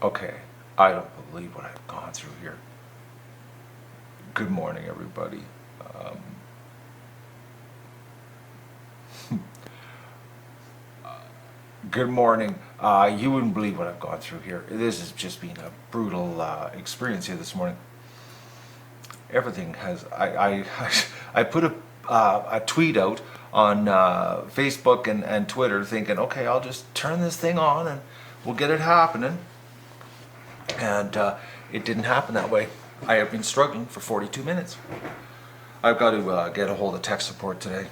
Okay, I don't believe what I've gone through here. Good morning, everybody. Good morning. You wouldn't believe what I've gone through here. This has just been a brutal experience here this morning. Everything has. I put a tweet out on Facebook and Twitter, thinking, okay, I'll just turn this thing on and we'll get it happening. And it didn't happen that way. I have been struggling for 42 minutes. I've got to get a hold of tech support today.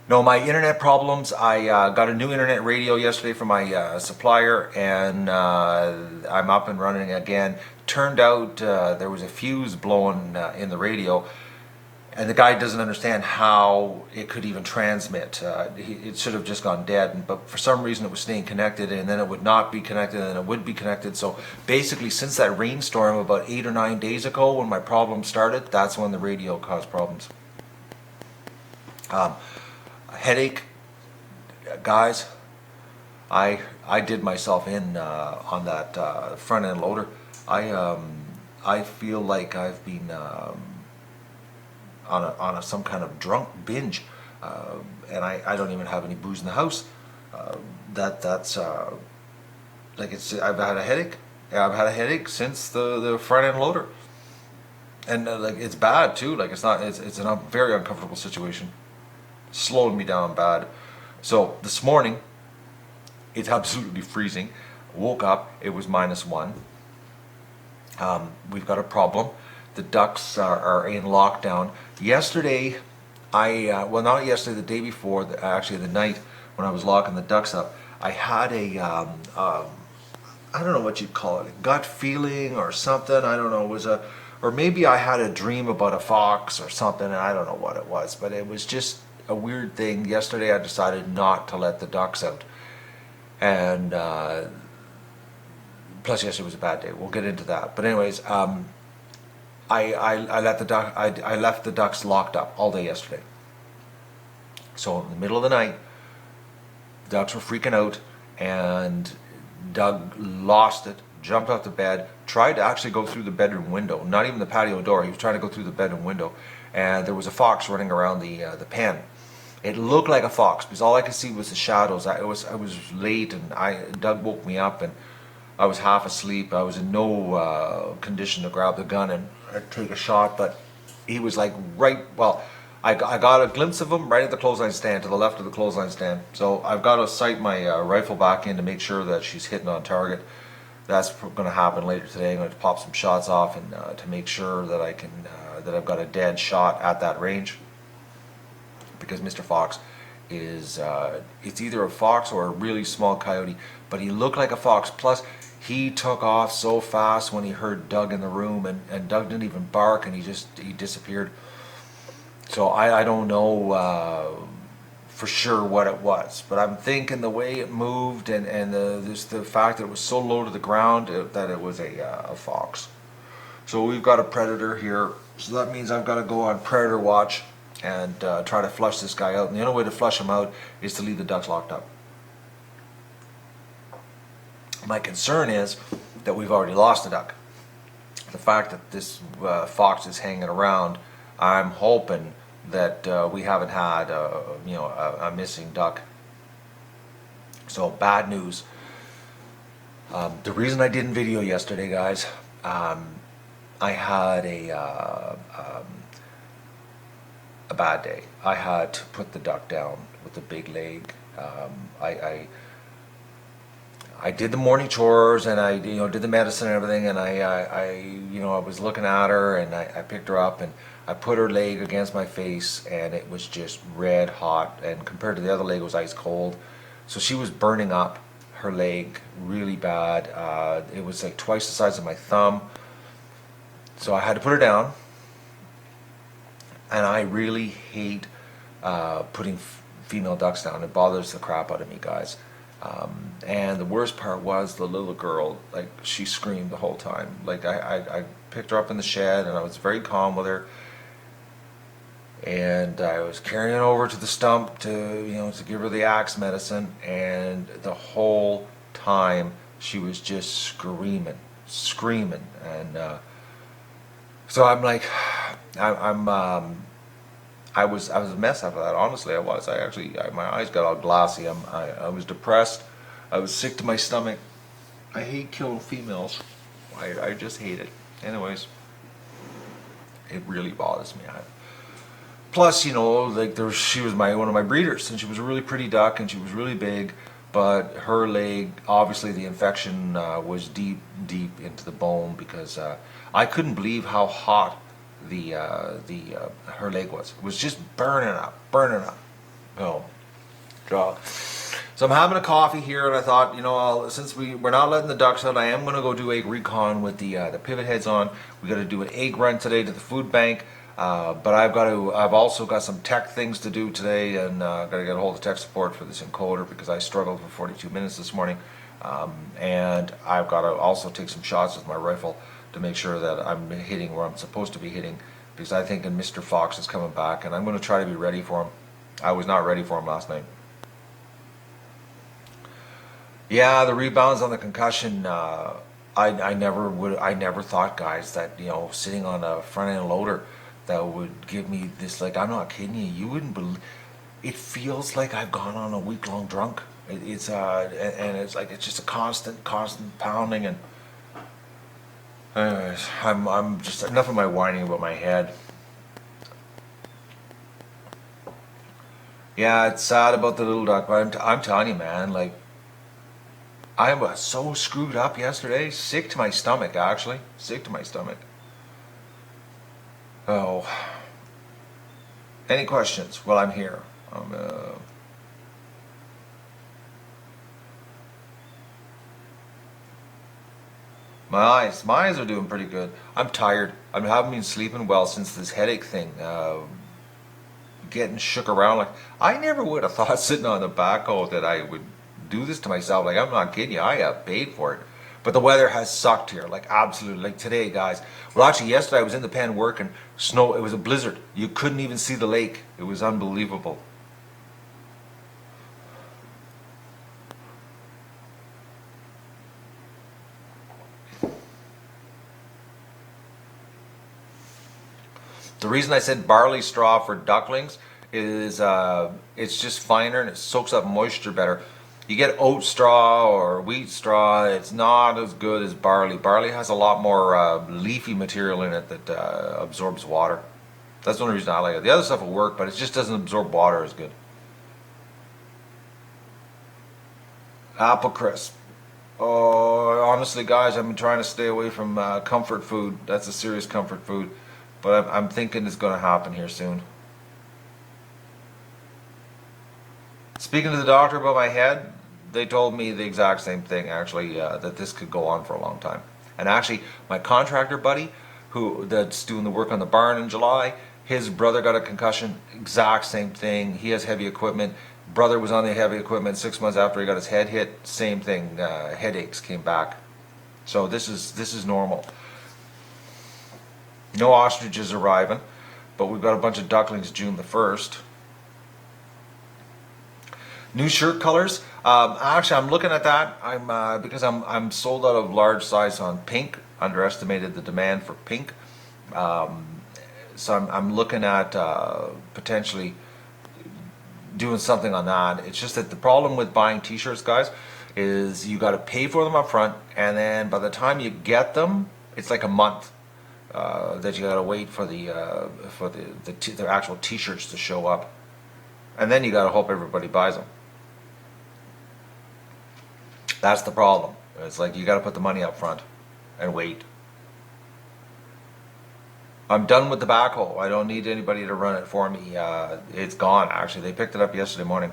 No, my internet problems. I got a new internet radio yesterday from my supplier, and I'm up and running again. Turned out there was a fuse blowing in the radio, and the guy doesn't understand how it could even transmit. It should have just gone dead, but for some reason it was staying connected, and then it would not be connected, and then it would be connected. So basically, since that rainstorm about 8 or 9 days ago, when my problem started, that's when the radio caused problems. Headache, guys. I did myself in on that front end loader. I feel like I've been on some kind of drunk binge, and I don't even have any booze in the house. That's like I've had a headache. Yeah, I've had a headache since the front end loader, and like it's bad too. Like it's a very uncomfortable situation. Slowed me down bad. So this morning, it's absolutely freezing. Woke up, it was -1. We've got a problem. The ducts are in lockdown. Yesterday, well, not yesterday, the day before, actually the night when I was locking the ducts up, I had I don't know what you'd call it, a gut feeling or something. I don't know. Or maybe I had a dream about a fox or something, and I don't know what it was, but it was just a weird thing. Yesterday I decided not to let the ducks out, and plus yesterday was a bad day. We'll get into that. But anyways, I left the ducks locked up all day yesterday. So in the middle of the night, the ducks were freaking out, and Doug lost it, jumped out the bed, tried to actually go through the bedroom window, not even the patio door. He was trying to go through the bedroom window, and there was a fox running around the pen. It looked like a fox because all I could see was the shadows. I was late, and Doug woke me up, and I was half asleep. I was in no condition to grab the gun and take a shot, but he was like I got a glimpse of him right at the clothesline stand, to the left of the clothesline stand. So I've got to sight my rifle back in to make sure that she's hitting on target. That's going to happen later today. I'm going to pop some shots off and to make sure that I can that I've got a dead shot at that range. Because Mr. Fox is it's either a fox or a really small coyote, but he looked like a fox. Plus, he took off so fast when he heard Doug in the room, and Doug didn't even bark, and he disappeared. So I don't know for sure what it was, but I'm thinking the way it moved and the fact that it was so low to the ground that it was a fox. So we've got a predator here, so that means I've got to go on predator watch and try to flush this guy out. And the only way to flush him out is to leave the ducks locked up. My concern is that we've already lost a duck. The fact that this fox is hanging around, I'm hoping that we haven't had a missing duck. So bad news. The reason I didn't video yesterday, guys, I had a bad day. I had to put the duck down with the big leg. I did the morning chores, and I did the medicine and everything, and I was looking at her, and I picked her up and I put her leg against my face, and it was just red hot, and compared to the other leg it was ice cold. So she was burning up her leg really bad. It was like twice the size of my thumb. So I had to put her down. And I really hate putting female ducks down. It bothers the crap out of me, guys. And the worst part was the little girl. Like, she screamed the whole time. Like, I picked her up in the shed, and I was very calm with her. And I was carrying her over to the stump to give her the axe medicine. And the whole time she was just screaming, and so I'm like, I was a mess after that. Honestly, I was. My eyes got all glassy. I was depressed. I was sick to my stomach. I hate killing females. I just hate it. Anyways, it really bothers me. Plus, like she was one of my breeders, and she was a really pretty duck, and she was really big. But her leg, obviously, the infection was deep into the bone, because I couldn't believe how hot her leg was. It was just burning up. Oh, God. So I'm having a coffee here, and I thought, since we're not letting the ducks out, I am going to go do egg recon with the pivot heads on. We got to do an egg run today to the food bank, but I've also got some tech things to do today, and got to get a hold of tech support for this encoder, because I struggled for 42 minutes this morning, and I've got to also take some shots with my rifle to make sure that I'm hitting where I'm supposed to be hitting, because I think Mr. Fox is coming back, and I'm going to try to be ready for him. I was not ready for him last night. Yeah, the rebounds on the concussion. I never thought, guys, that sitting on a front end loader that would give me this. Like, I'm not kidding you. You wouldn't believe. It feels like I've gone on a week-long drunk. It's like it's just a constant pounding. And anyways, I'm just enough of my whining about my head. Yeah, it's sad about the little duck, but I'm telling you, man, like, I was so screwed up yesterday. Sick to my stomach, actually. Sick to my stomach. Oh. Any questions? Well, I'm here. My eyes are doing pretty good. I'm tired. I haven't been sleeping well since this headache thing. Getting shook around. Like, I never would have thought sitting on the backhoe that I would do this to myself. Like, I'm not kidding you. I got paid for it. But the weather has sucked here. Like, absolutely. Like today, guys. Well, actually, yesterday I was in the pen working. Snow. It was a blizzard. You couldn't even see the lake. It was unbelievable. The reason I said barley straw for ducklings is it's just finer and it soaks up moisture better. You get oat straw or wheat straw, it's not as good as barley. Barley has a lot more leafy material in it that absorbs water. That's the only reason I like it. The other stuff will work, but it just doesn't absorb water as good. Apple crisp. Oh, honestly, guys, I've been trying to stay away from comfort food. That's a serious comfort food. But I'm thinking it's going to happen here soon. Speaking to the doctor about my head, they told me the exact same thing, actually, that this could go on for a long time. And actually, my contractor buddy, that's doing the work on the barn in July, his brother got a concussion, exact same thing. He has heavy equipment. Brother was on the heavy equipment 6 months after he got his head hit. Same thing, headaches came back. So this is normal. No ostriches arriving, but we've got a bunch of ducklings June the 1st. New shirt colors. Actually, I'm looking at that. Because I'm sold out of large size on pink. Underestimated the demand for pink. So I'm looking at potentially doing something on that. It's just that the problem with buying t-shirts, guys, is you got to pay for them up front, and then by the time you get them, it's like a month that you got to wait for the actual t-shirts to show up, and then you got to hope everybody buys them. That's the problem. It's like you got to put the money up front and wait. I'm done with the backhoe. I don't need anybody to run it for me. It's gone, actually. They picked it up yesterday morning.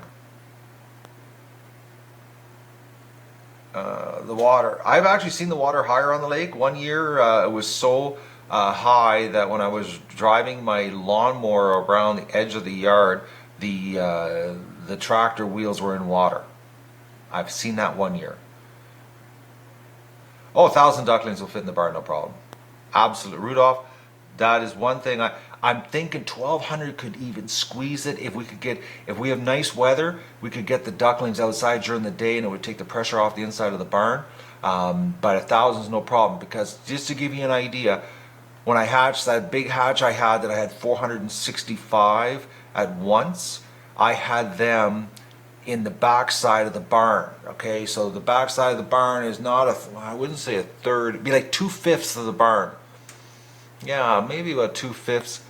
The water. I've actually seen the water higher on the lake. One year it was so high that when I was driving my lawnmower around the edge of the yard, the tractor wheels were in water. I've seen that one year. Oh, 1,000 ducklings will fit in the barn, no problem. Absolute. Rudolph, that is one thing I'm thinking 1200 could even squeeze it. If we have nice weather, we could get the ducklings outside during the day and it would take the pressure off the inside of the barn. But 1000 is no problem, because just to give you an idea, when I hatched that big hatch I had that I had 465 at once, I had them in the back side of the barn. Okay, so the back side of the barn is not I wouldn't say a third, it'd be like 2/5 of the barn. Yeah, maybe about 2/5.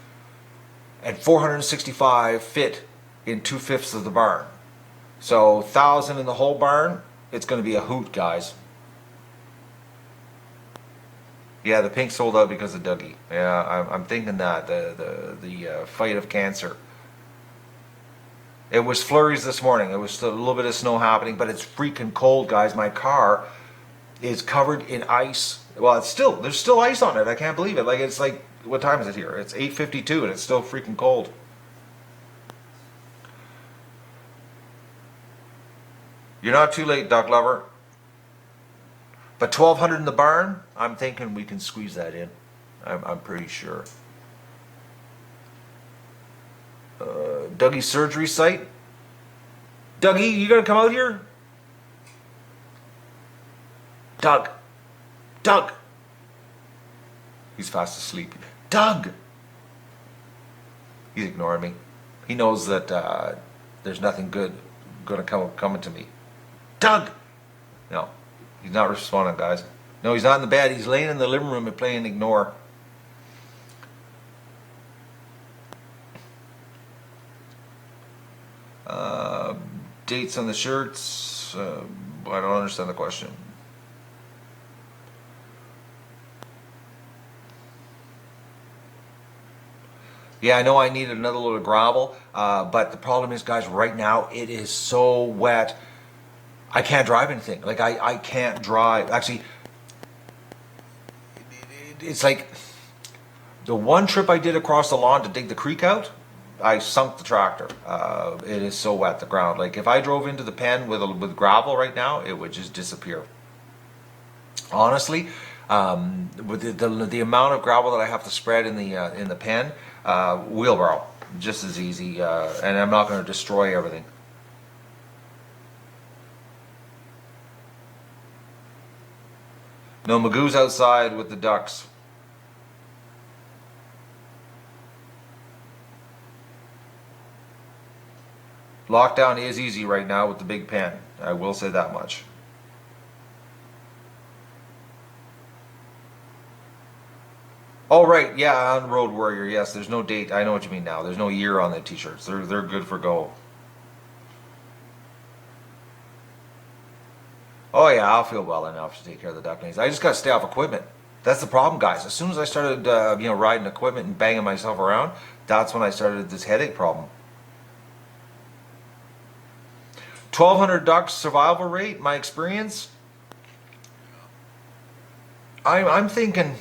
And 465 fit in 2/5 of the barn. So 1000 in the whole barn, it's going to be a hoot, guys. Yeah, the pink sold out because of Dougie. Yeah, I'm thinking that the fight of cancer. It was flurries this morning. It was a little bit of snow happening, but it's freaking cold, guys. My car is covered in ice. Well, there's still ice on it. I can't believe it. Like, it's like, what time is it here? It's 8:52 and it's still freaking cold. You're not too late, duck lover. But 1200 in the barn, I'm thinking we can squeeze that in. I'm pretty sure. Dougie's surgery site. Dougie, you gonna come out here? Doug. He's fast asleep. Doug! He's ignoring me. He knows that there's nothing good coming to me. Doug! No, he's not responding, guys. No, he's not in the bed. He's laying in the living room and playing ignore. Dates on the shirts. I don't understand the question. Yeah, I know I need another load of gravel, but the problem is, guys, right now it is so wet. I can't drive anything. Like, I can't drive. Actually, it's like the one trip I did across the lawn to dig the creek out, I sunk the tractor. It is so wet, the ground. Like, if I drove into the pen with gravel right now, it would just disappear. Honestly, with the amount of gravel that I have to spread in the pen, wheelbarrow, just as easy, and I'm not going to destroy everything. No, Magoo's outside with the ducks. Lockdown is easy right now with the big pen. I will say that much. Oh, right, yeah, on Road Warrior, yes, there's no date. I know what you mean now. There's no year on the t-shirts. They're good for go. Oh yeah, I'll feel well enough to take care of the ducklings. I just got to stay off equipment. That's the problem, guys. As soon as I started, riding equipment and banging myself around, that's when I started this headache problem. 1200 ducks survival rate, my experience. I'm thinking,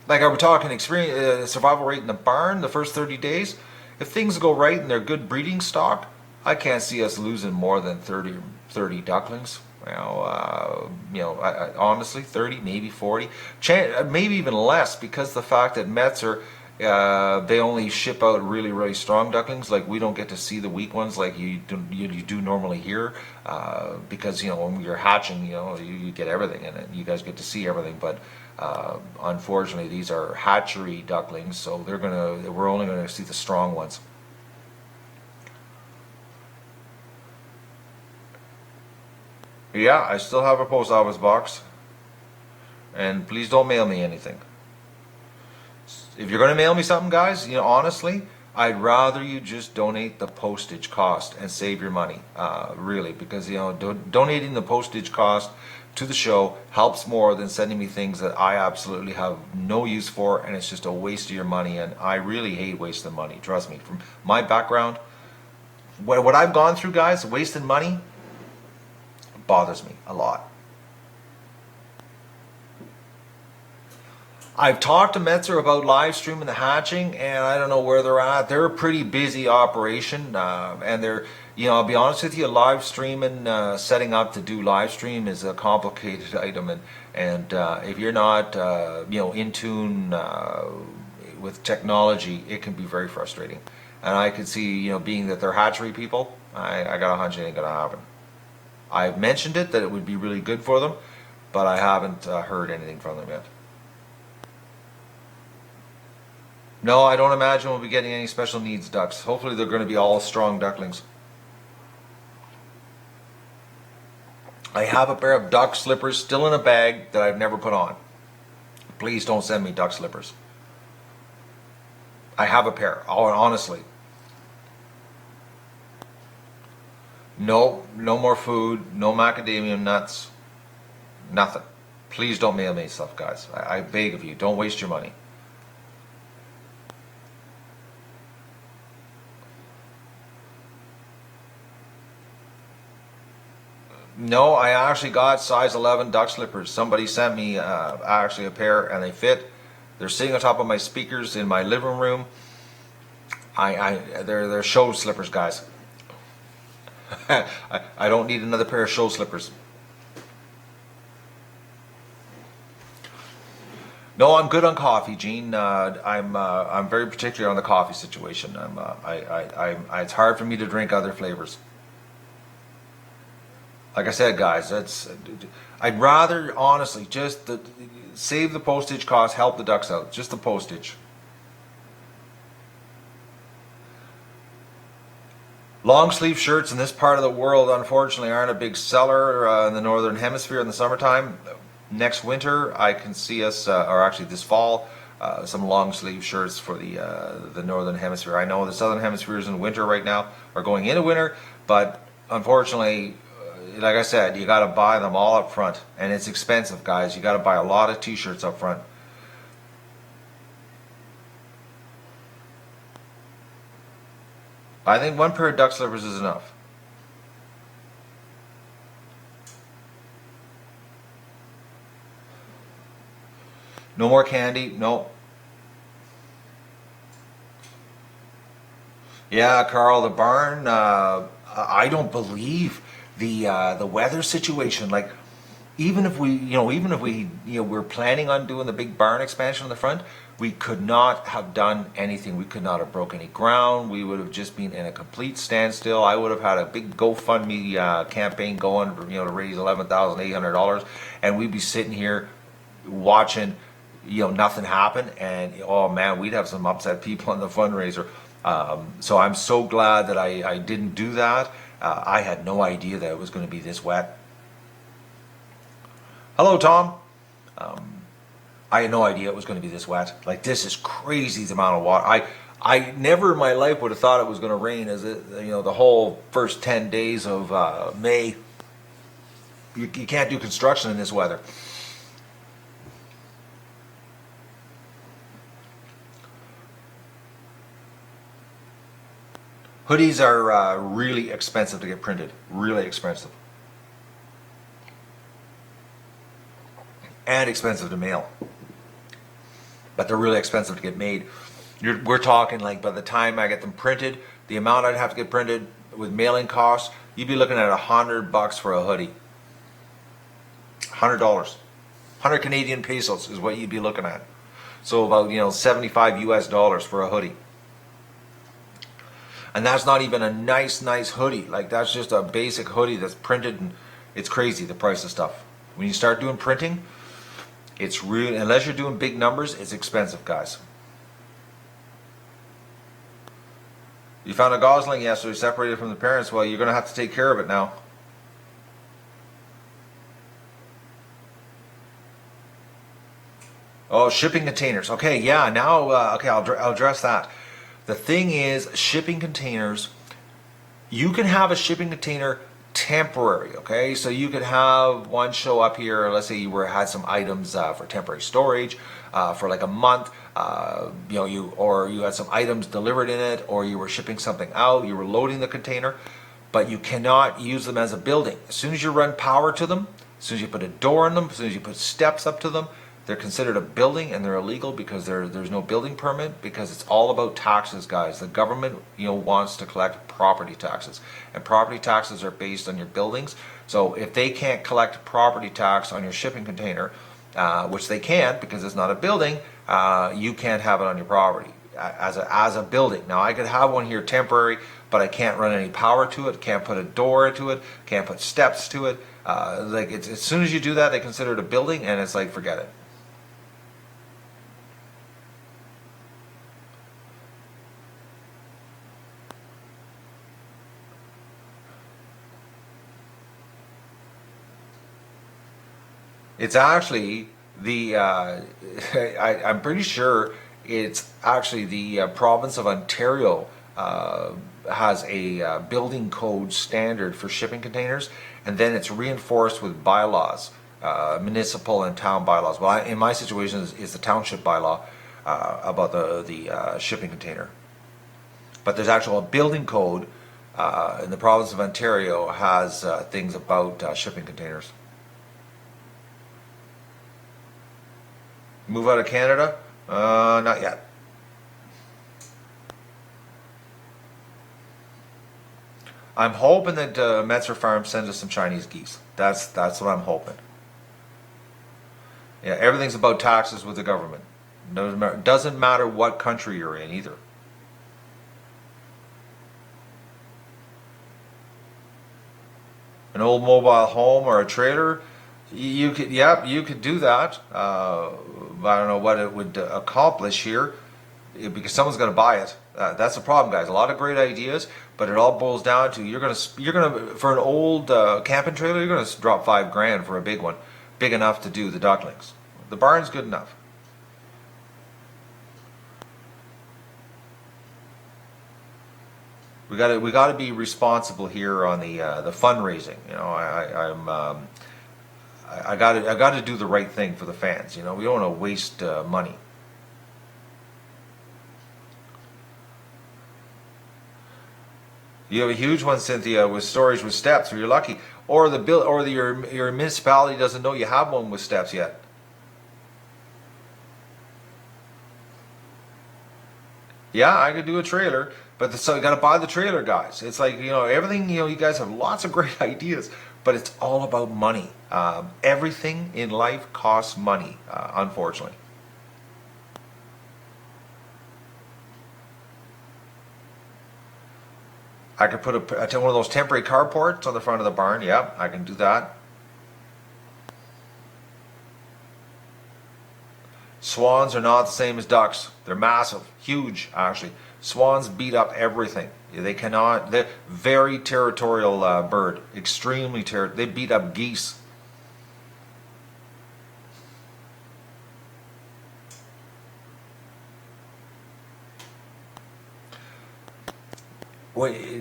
like, are we talking experience survival rate in the barn the first 30 days? If things go right and they're good breeding stock, I can't see us losing more than 30 ducklings. Honestly, 30, maybe 40, maybe even less, because the fact that Metzer, they only ship out really, really strong ducklings. Like, we don't get to see the weak ones like you do normally here, because when you're hatching, you get everything in it. You guys get to see everything, but unfortunately, these are hatchery ducklings, so we're only gonna see the strong ones. Yeah, I still have a post office box, and please don't mail me anything. If you're gonna mail me something, guys, honestly, I'd rather you just donate the postage cost and save your money, really, because donating the postage cost to the show helps more than sending me things that I absolutely have no use for, and it's just a waste of your money, and I really hate wasting money. Trust me, from my background, what I've gone through, guys, wasting money bothers me a lot. I've talked to Metzer about live streaming the hatching, and I don't know where they're at. They're a pretty busy operation, and they're, I'll be honest with you, live streaming, setting up to do live stream is a complicated item, and if you're not, in tune with technology, it can be very frustrating. And I could see, you know, being that they're hatchery people, I got a hunch it ain't gonna happen. I've mentioned it, that it would be really good for them, but I haven't heard anything from them yet. No, I don't imagine we'll be getting any special needs ducks. Hopefully they're going to be all strong ducklings. I have a pair of duck slippers still in a bag that I've never put on. Please don't send me duck slippers. I have a pair, honestly. No more food, no macadamia nuts, nothing. Please don't mail me stuff, guys. I beg of you, don't waste your money. No, I actually got size 11 duck slippers. Somebody sent me actually a pair, and they fit. They're sitting on top of my speakers in my living room. They're show slippers, guys. I don't need another pair of show slippers. No, I'm good on coffee, Gene. I'm very particular on the coffee situation. It's hard for me to drink other flavors. Like I said, guys, I'd rather, honestly, just save the postage cost, help the ducks out. Just the postage. Long sleeve shirts in this part of the world, unfortunately, aren't a big seller in the northern hemisphere in the summertime. Next winter, I can see us, or actually this fall, some long sleeve shirts for the northern hemisphere. I know the southern hemisphere is in winter right now, or going into winter, but unfortunately, like I said, you got to buy them all up front, and it's expensive, guys. You got to buy a lot of t-shirts up front. I think one pair of duck slippers is enough. No more candy? No. Yeah, Carl, the barn, I don't believe the weather situation. Like, even if we're planning on doing the big barn expansion on the front, we could not have done anything. We could not have broke any ground. We would have just been in a complete standstill. I would have had a big GoFundMe campaign going, to raise $11,800, and we'd be sitting here watching, nothing happen. And oh man, we'd have some upset people on the fundraiser. So I'm so glad that I didn't do that. I had no idea that it was going to be this wet. Hello, Tom. I had no idea it was going to be this wet. Like, this is crazy, the amount of water. I never in my life would have thought it was going to rain the whole first 10 days of May. You can't do construction in this weather. Hoodies are really expensive to get printed. Really expensive. And expensive to mail. But they're really expensive to get made. We're talking, like, by the time I get them printed, the amount I'd have to get printed with mailing costs, you'd be looking at $100 for a hoodie. $100. 100 Canadian pesos is what you'd be looking at. So about, 75 US dollars for a hoodie. And that's not even a nice hoodie. Like, that's just a basic hoodie that's printed, and it's crazy, the price of stuff. When you start doing printing, it's really, unless you're doing big numbers, it's expensive, guys. You found a gosling yesterday, separated from the parents. Well, you're going to have to take care of it now. Oh, shipping containers. Okay, yeah, now, I'll address that. The thing is, shipping containers, you can have a shipping container temporary, okay? So you could have one show up here, let's say you had some items for temporary storage for like a month, you had some items delivered in it, or you were shipping something out, you were loading the container, but you cannot use them as a building. As soon as you run power to them, as soon as you put a door in them, as soon as you put steps up to them, they're considered a building, and they're illegal because there's no building permit, because it's all about taxes, guys. The government, wants to collect property taxes, and property taxes are based on your buildings. So if they can't collect property tax on your shipping container, which they can't because it's not a building, you can't have it on your property as a building. Now I could have one here temporary, but I can't run any power to it, can't put a door to it, can't put steps to it. Like as soon as you do that, they consider it a building, and it's like, forget it. It's actually the I'm pretty sure it's actually the province of Ontario has a building code standard for shipping containers, and then it's reinforced with bylaws, municipal and town bylaws. Well, in my situation, is the township bylaw about the shipping container. But there's actual building code in the province of Ontario has things about shipping containers. Move out of Canada? Not yet. I'm hoping that Metzer Farm sends us some Chinese geese. That's what I'm hoping. Yeah, everything's about taxes with the government. Doesn't matter what country you're in either. An old mobile home or a trailer, you could do that. I don't know what it would accomplish here, because someone's going to buy it. That's the problem, guys. A lot of great ideas, but it all boils down to you're gonna for an old camping trailer, you're gonna drop $5,000 for a big one, big enough to do the ducklings. The barn's good enough. We got to be responsible here on the fundraising. You know, I got to do the right thing for the fans. You know, we don't want to waste money. You have a huge one, Cynthia, with storage with steps, or you're lucky, or your municipality doesn't know you have one with steps yet. Yeah, I could do a trailer, but so you got to buy the trailer, guys. It's like, you know, everything. You know, you guys have lots of great ideas, but it's all about money. Everything in life costs money, unfortunately. I could put one of those temporary carports on the front of the barn. Yep, I can do that. Swans are not the same as ducks. They're massive, huge, actually. Swans beat up everything. They cannot. They're very territorial bird. Extremely territorial. They beat up geese.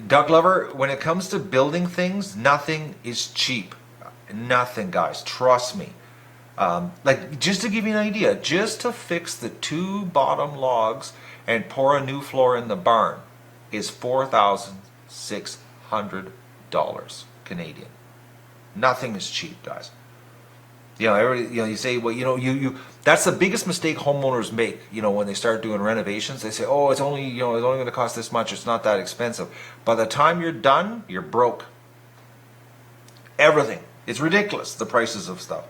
Duck lover, when it comes to building things, nothing is cheap. Nothing, guys. Trust me. Like, just to give you an idea, just to fix the two bottom logs and pour a new floor in the barn is $4,600 Canadian. Nothing is cheap, guys. You know, you say, well, you that's the biggest mistake homeowners make. You know, when they start doing renovations, they say, oh, it's only going to cost this much. It's not that expensive. By the time you're done, you're broke. Everything. It's ridiculous, the prices of stuff.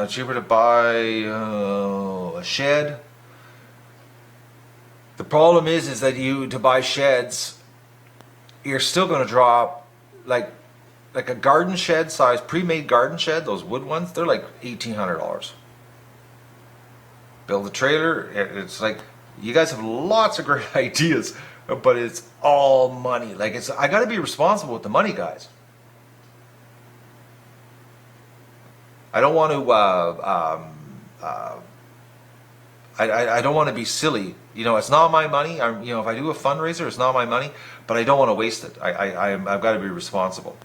Cheaper to buy a shed. The problem is that to buy sheds, you're still going to drop like a garden shed size, pre-made garden shed. Those wood ones, they're like $1,800. Build a trailer. It's like, you guys have lots of great ideas, but it's all money. Like, I got to be responsible with the money, guys. I don't want to. I don't want to be silly. You know, it's not my money. If I do a fundraiser, it's not my money. But I don't want to waste it. I've got to be responsible.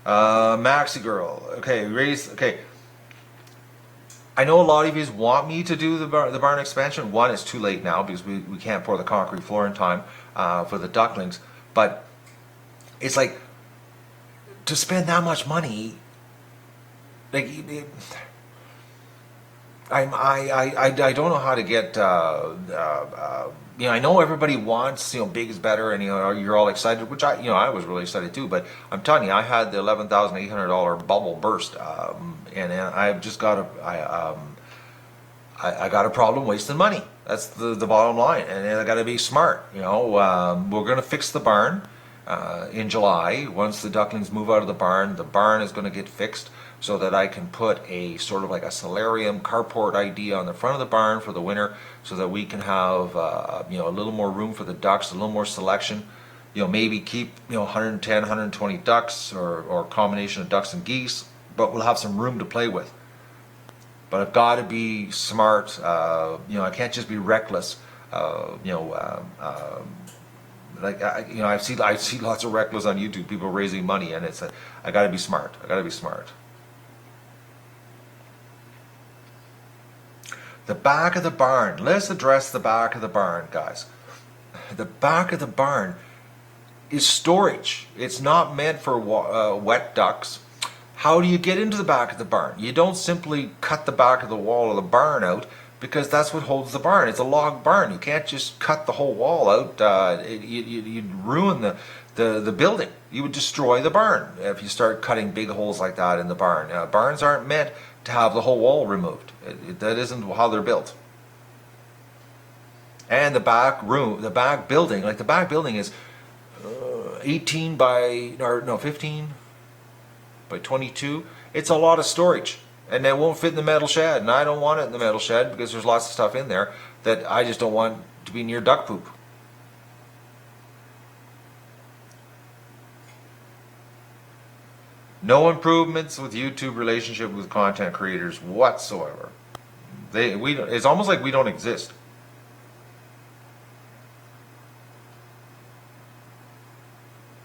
Maxi girl. Okay, raise. Okay. I know a lot of you want me to do the barn expansion. One, it's too late now because we can't pour the concrete floor in time for the ducklings. But it's like, to spend that much money, like, I don't know how to get, I know everybody wants, big is better, and you're all excited, which I was really excited too, but I'm telling you, I had the $11,800 bubble burst, and I've just got I got a problem wasting money. That's the bottom line, and I got to be smart. We're going to fix the barn in July. Once the ducklings move out of the barn is going to get fixed so that I can put a sort of like a solarium carport idea on the front of the barn for the winter, so that we can have a little more room for the ducks, a little more selection. Maybe keep 110, 120 ducks, or a combination of ducks and geese, but we'll have some room to play with. But I've got to be smart. I can't just be reckless. I see lots of reckless on YouTube, people raising money, and I got to be smart. I got to be smart. The back of the barn. Let's address the back of the barn, guys. The back of the barn is storage. It's not meant for wet ducks. How do you get into the back of the barn? You don't simply cut the back of the wall of the barn out, because that's what holds the barn. It's a log barn. You can't just cut the whole wall out. You'd ruin the building. You would destroy the barn if you start cutting big holes like that in the barn. Barns aren't meant to have the whole wall removed. That isn't how they're built. And the back building is 15 by 22. It's a lot of storage, and it won't fit in the metal shed, and I don't want it in the metal shed because there's lots of stuff in there that I just don't want to be near duck poop. No improvements with YouTube relationship with content creators whatsoever. It's almost like we don't exist.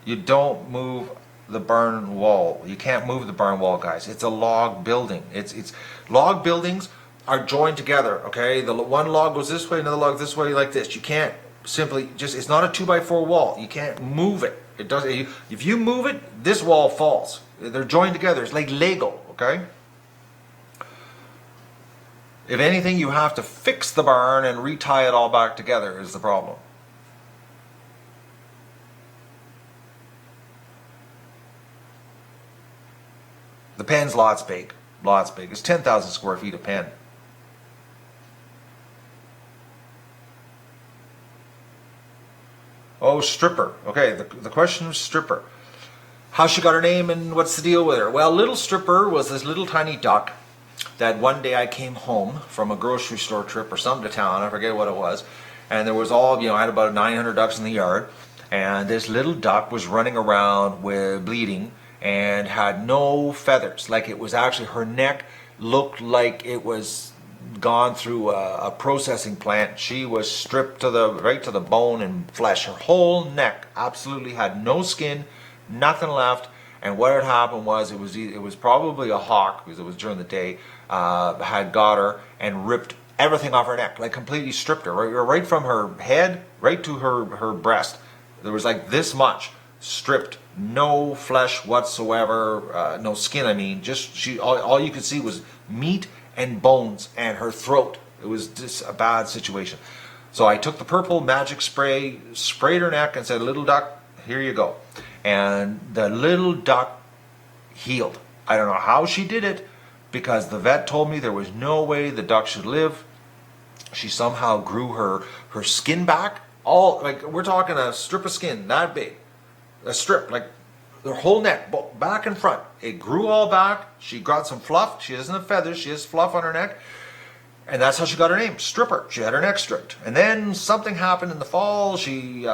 You don't move the barn wall. You can't move the barn wall, guys. It's a log building. It's log buildings are joined together. Okay, the one log goes this way, another log this way, like this. You can't simply it's not a 2x4 wall. You can't move it. It does. If you move it, this wall falls. They're joined together. It's like Lego. Okay. If anything, you have to fix the barn and retie it all back together is the problem. The pen's lots big. It's 10,000 square feet a pen. Oh, stripper. Okay, the question is stripper. How she got her name and what's the deal with her? Well, little stripper was this little tiny duck that one day I came home from a grocery store trip or something to town. I forget what it was. And there was I had about 900 ducks in the yard. And this little duck was running around with bleeding and had no feathers. Like, it was actually, her neck looked like it was gone through a processing plant. She was stripped right to the bone and flesh. Her whole neck absolutely had no skin, nothing left. And what had happened was it was probably a hawk, because it was during the day, had got her and ripped everything off her neck, like completely stripped her, right from her head right to her breast. There was like this much stripped, no flesh whatsoever, no skin. I mean, just all you could see was meat and bones and her throat. It was just a bad situation. So I took the purple magic spray, sprayed her neck, and said, "Little duck, here you go." And the little duck healed. I don't know how she did it, because the vet told me there was no way the duck should live. She somehow grew her skin back. We're talking a strip of skin that big. A strip, like her whole neck, back and front. It grew all back. She got some fluff. She doesn't have feathers. She has fluff on her neck. And that's how she got her name, Stripper. She had her neck stripped. And then something happened in the fall. She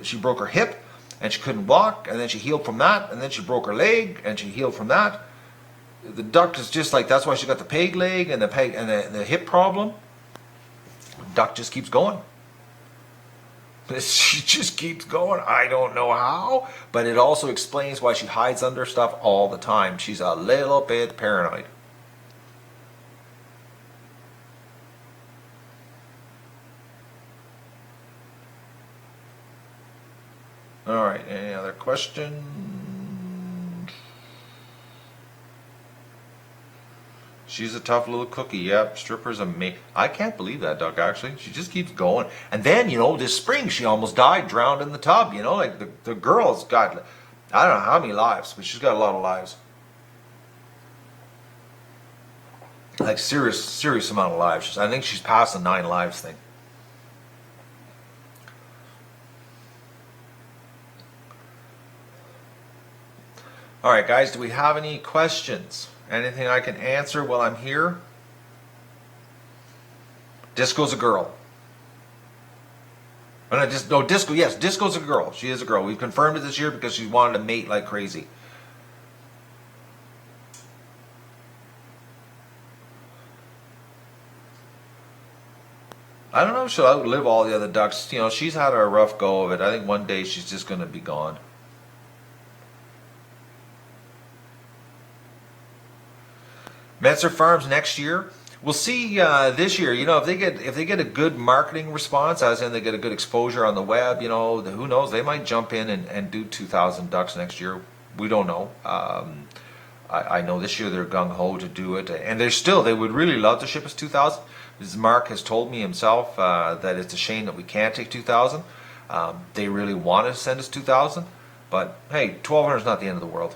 she broke her hip and she couldn't walk, and then she healed from that, and then she broke her leg and she healed from that. The duck is just like, that's why she got the peg leg and the hip problem. The duck just keeps going. She just keeps going. I don't know how, but it also explains why she hides under stuff all the time. She's a little bit paranoid. question. She's a tough little cookie. Yep, strippers amazing. I can't believe that duck, actually. She just keeps going. And then, you know, this spring she almost died, drowned in the tub. You know, like the girl's got, I don't know how many lives, but she's got a lot of lives. Like serious amount of lives. I think she's past the 9 lives thing. All right, guys, do we have any questions? Anything I can answer while I'm here? Disco's a girl. No, Disco, yes, Disco's a girl. She is a girl. We've confirmed it this year because she wanted to mate like crazy. I don't know if she'll outlive all the other ducks. You know, she's had a rough go of it. I think one day she's just going to be gone. Metzer Farms next year. We'll see this year. You know, if they get a good marketing response, as in they get a good exposure on the web, you know, who knows? They might jump in and do 2,000 ducks next year. We don't know. I know this year they're gung ho to do it, and they would really love to ship us 2,000. As Mark has told me himself that it's a shame that we can't take 2,000. They really want to send us 2,000, but hey, 1,200 is not the end of the world.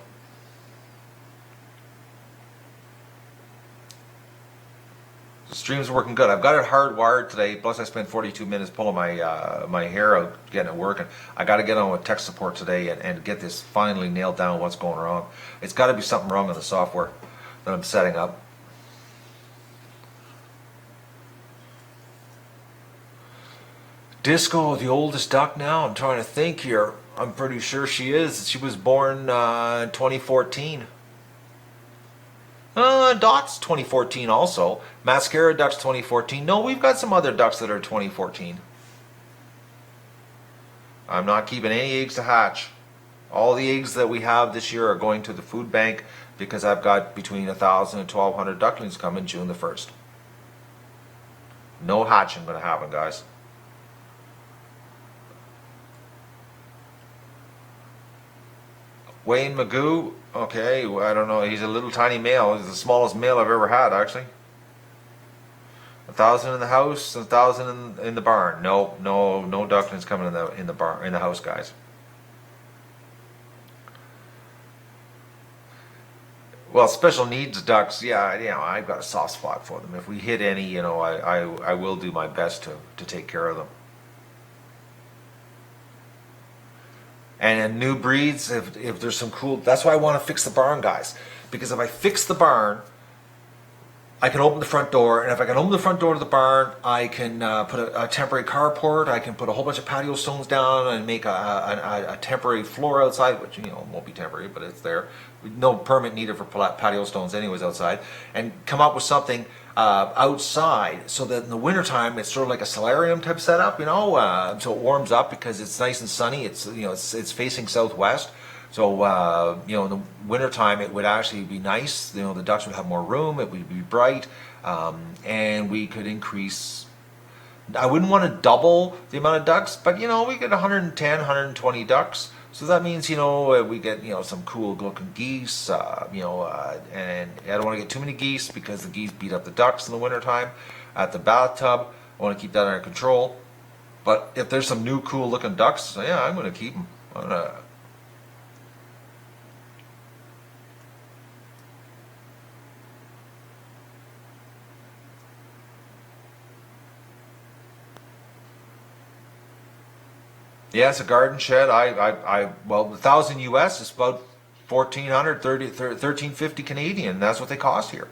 The stream's working good. I've got it hardwired today. Plus, I spent 42 minutes pulling my hair out, getting it working. I got to get on with tech support today and get this finally nailed down. What's going wrong? It's got to be something wrong with the software that I'm setting up. Disco, the oldest duck now. I'm trying to think here. I'm pretty sure she is. She was born 2014. Dot's 2014 also. Mascara Duck's 2014. No, we've got some other ducks that are 2014. I'm not keeping any eggs to hatch. All the eggs that we have this year are going to the food bank because I've got between 1,000 and 1,200 ducklings coming June the 1st. No hatching going to happen, guys. Wayne Magoo, okay, I don't know. He's a little tiny male. He's the smallest male I've ever had, actually. 1,000 in the house, 1,000 in the barn. No ducklings coming in the barn, in the house, guys. Well, special needs ducks, yeah, you know, I've got a soft spot for them. If we hit any, you know, I will do my best to take care of them. And in new breeds, if there's some cool, that's why I want to fix the barn, guys. Because if I fix the barn, I can open the front door, and if I can open the front door to the barn, I can put a temporary carport. I can put a whole bunch of patio stones down and make a temporary floor outside, which, you know, won't be temporary, but it's there. No permit needed for patio stones anyways outside. And come up with something outside so that in the wintertime it's sort of like a solarium type setup, you know, so it warms up because it's nice and sunny. It's, you know, it's facing southwest. So, you know, in the wintertime it would actually be nice. You know, the ducks would have more room, it would be bright, and we could increase. I wouldn't want to double the amount of ducks, but, you know, we get 110, 120 ducks. So that means, you know, we get, you know, some cool looking geese, you know, and I don't want to get too many geese because the geese beat up the ducks in the wintertime at the bathtub. I want to keep that under control. But if there's some new cool looking ducks, yeah, I'm going to keep them. I'm going to. Yeah, it's a garden shed. Well, 1,000 US is about 1,400, 1,350 Canadian. That's what they cost here.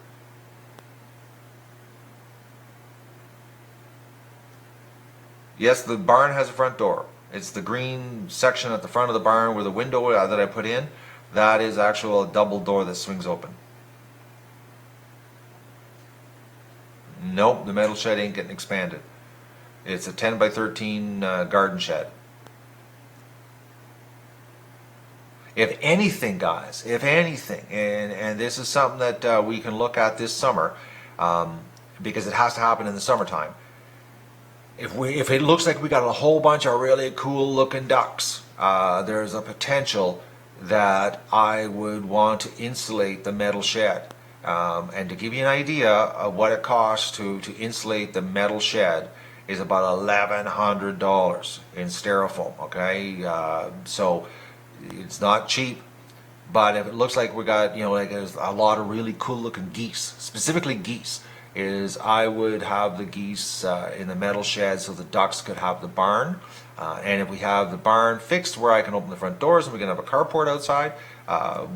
Yes, the barn has a front door. It's the green section at the front of the barn where the window that I put in, that is actual double door that swings open. Nope, the metal shed ain't getting expanded. It's a 10 by 13 garden shed. If anything, guys, if anything, and this is something that we can look at this summer, because it has to happen in the summertime. if it looks like we got a whole bunch of really cool looking ducks, there's a potential that I would want to insulate the metal shed. And to give you an idea of what it costs to insulate the metal shed is about $1,100 in styrofoam, okay? So it's not cheap, but if it looks like we got, like there's a lot of really cool looking geese, specifically geese, is I would have the geese in the metal shed so the ducks could have the barn. And if we have the barn fixed where I can open the front doors and we can have a carport outside,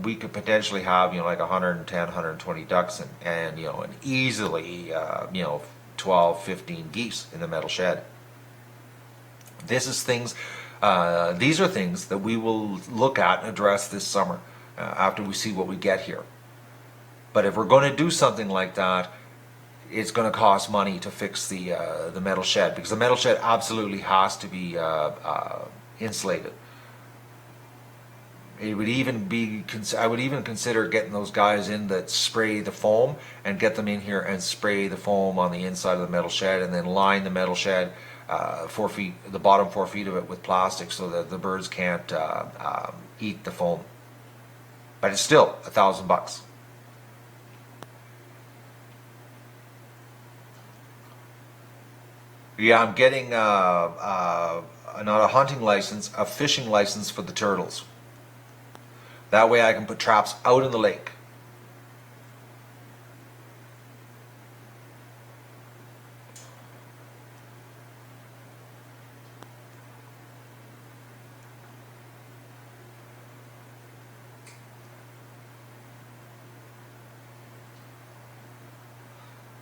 we could potentially have, like 110, 120 ducks and easily, 12, 15 geese in the metal shed. These are things that we will look at and address this summer after we see what we get here. But if we're going to do something like that, it's going to cost money to fix the metal shed, because the metal shed absolutely has to be insulated. It would even be, I would even consider getting those guys in that spray the foam and get them in here and spray the foam on the inside of the metal shed, and then line the metal shed 4 feet, the bottom 4 feet of it with plastic so that the birds can't eat the foam. But it's still $1,000. Yeah, I'm getting not a hunting license, a fishing license for the turtles. That way I can put traps out in the lake.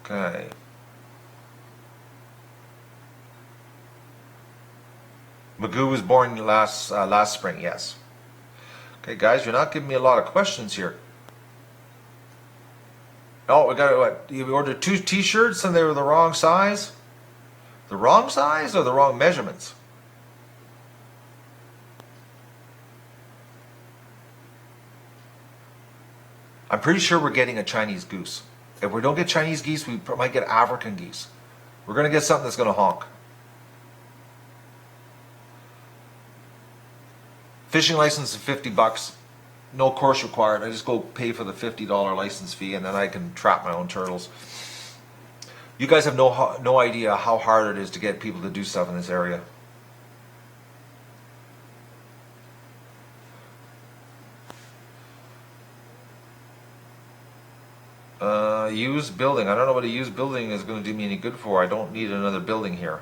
Okay. Magoo was born last spring, yes. Okay, guys, you're not giving me a lot of questions here. Oh, we got what? You ordered 2 T-shirts and they were the wrong size? The wrong size or the wrong measurements? I'm pretty sure we're getting a Chinese goose. If we don't get Chinese geese, we might get African geese. We're going to get something that's going to honk. Fishing license is $50. No course required. I just go pay for the $50 license fee, and then I can trap my own turtles. You guys have no idea how hard it is to get people to do stuff in this area. Used building. I don't know what a used building is going to do me any good for. I don't need another building here.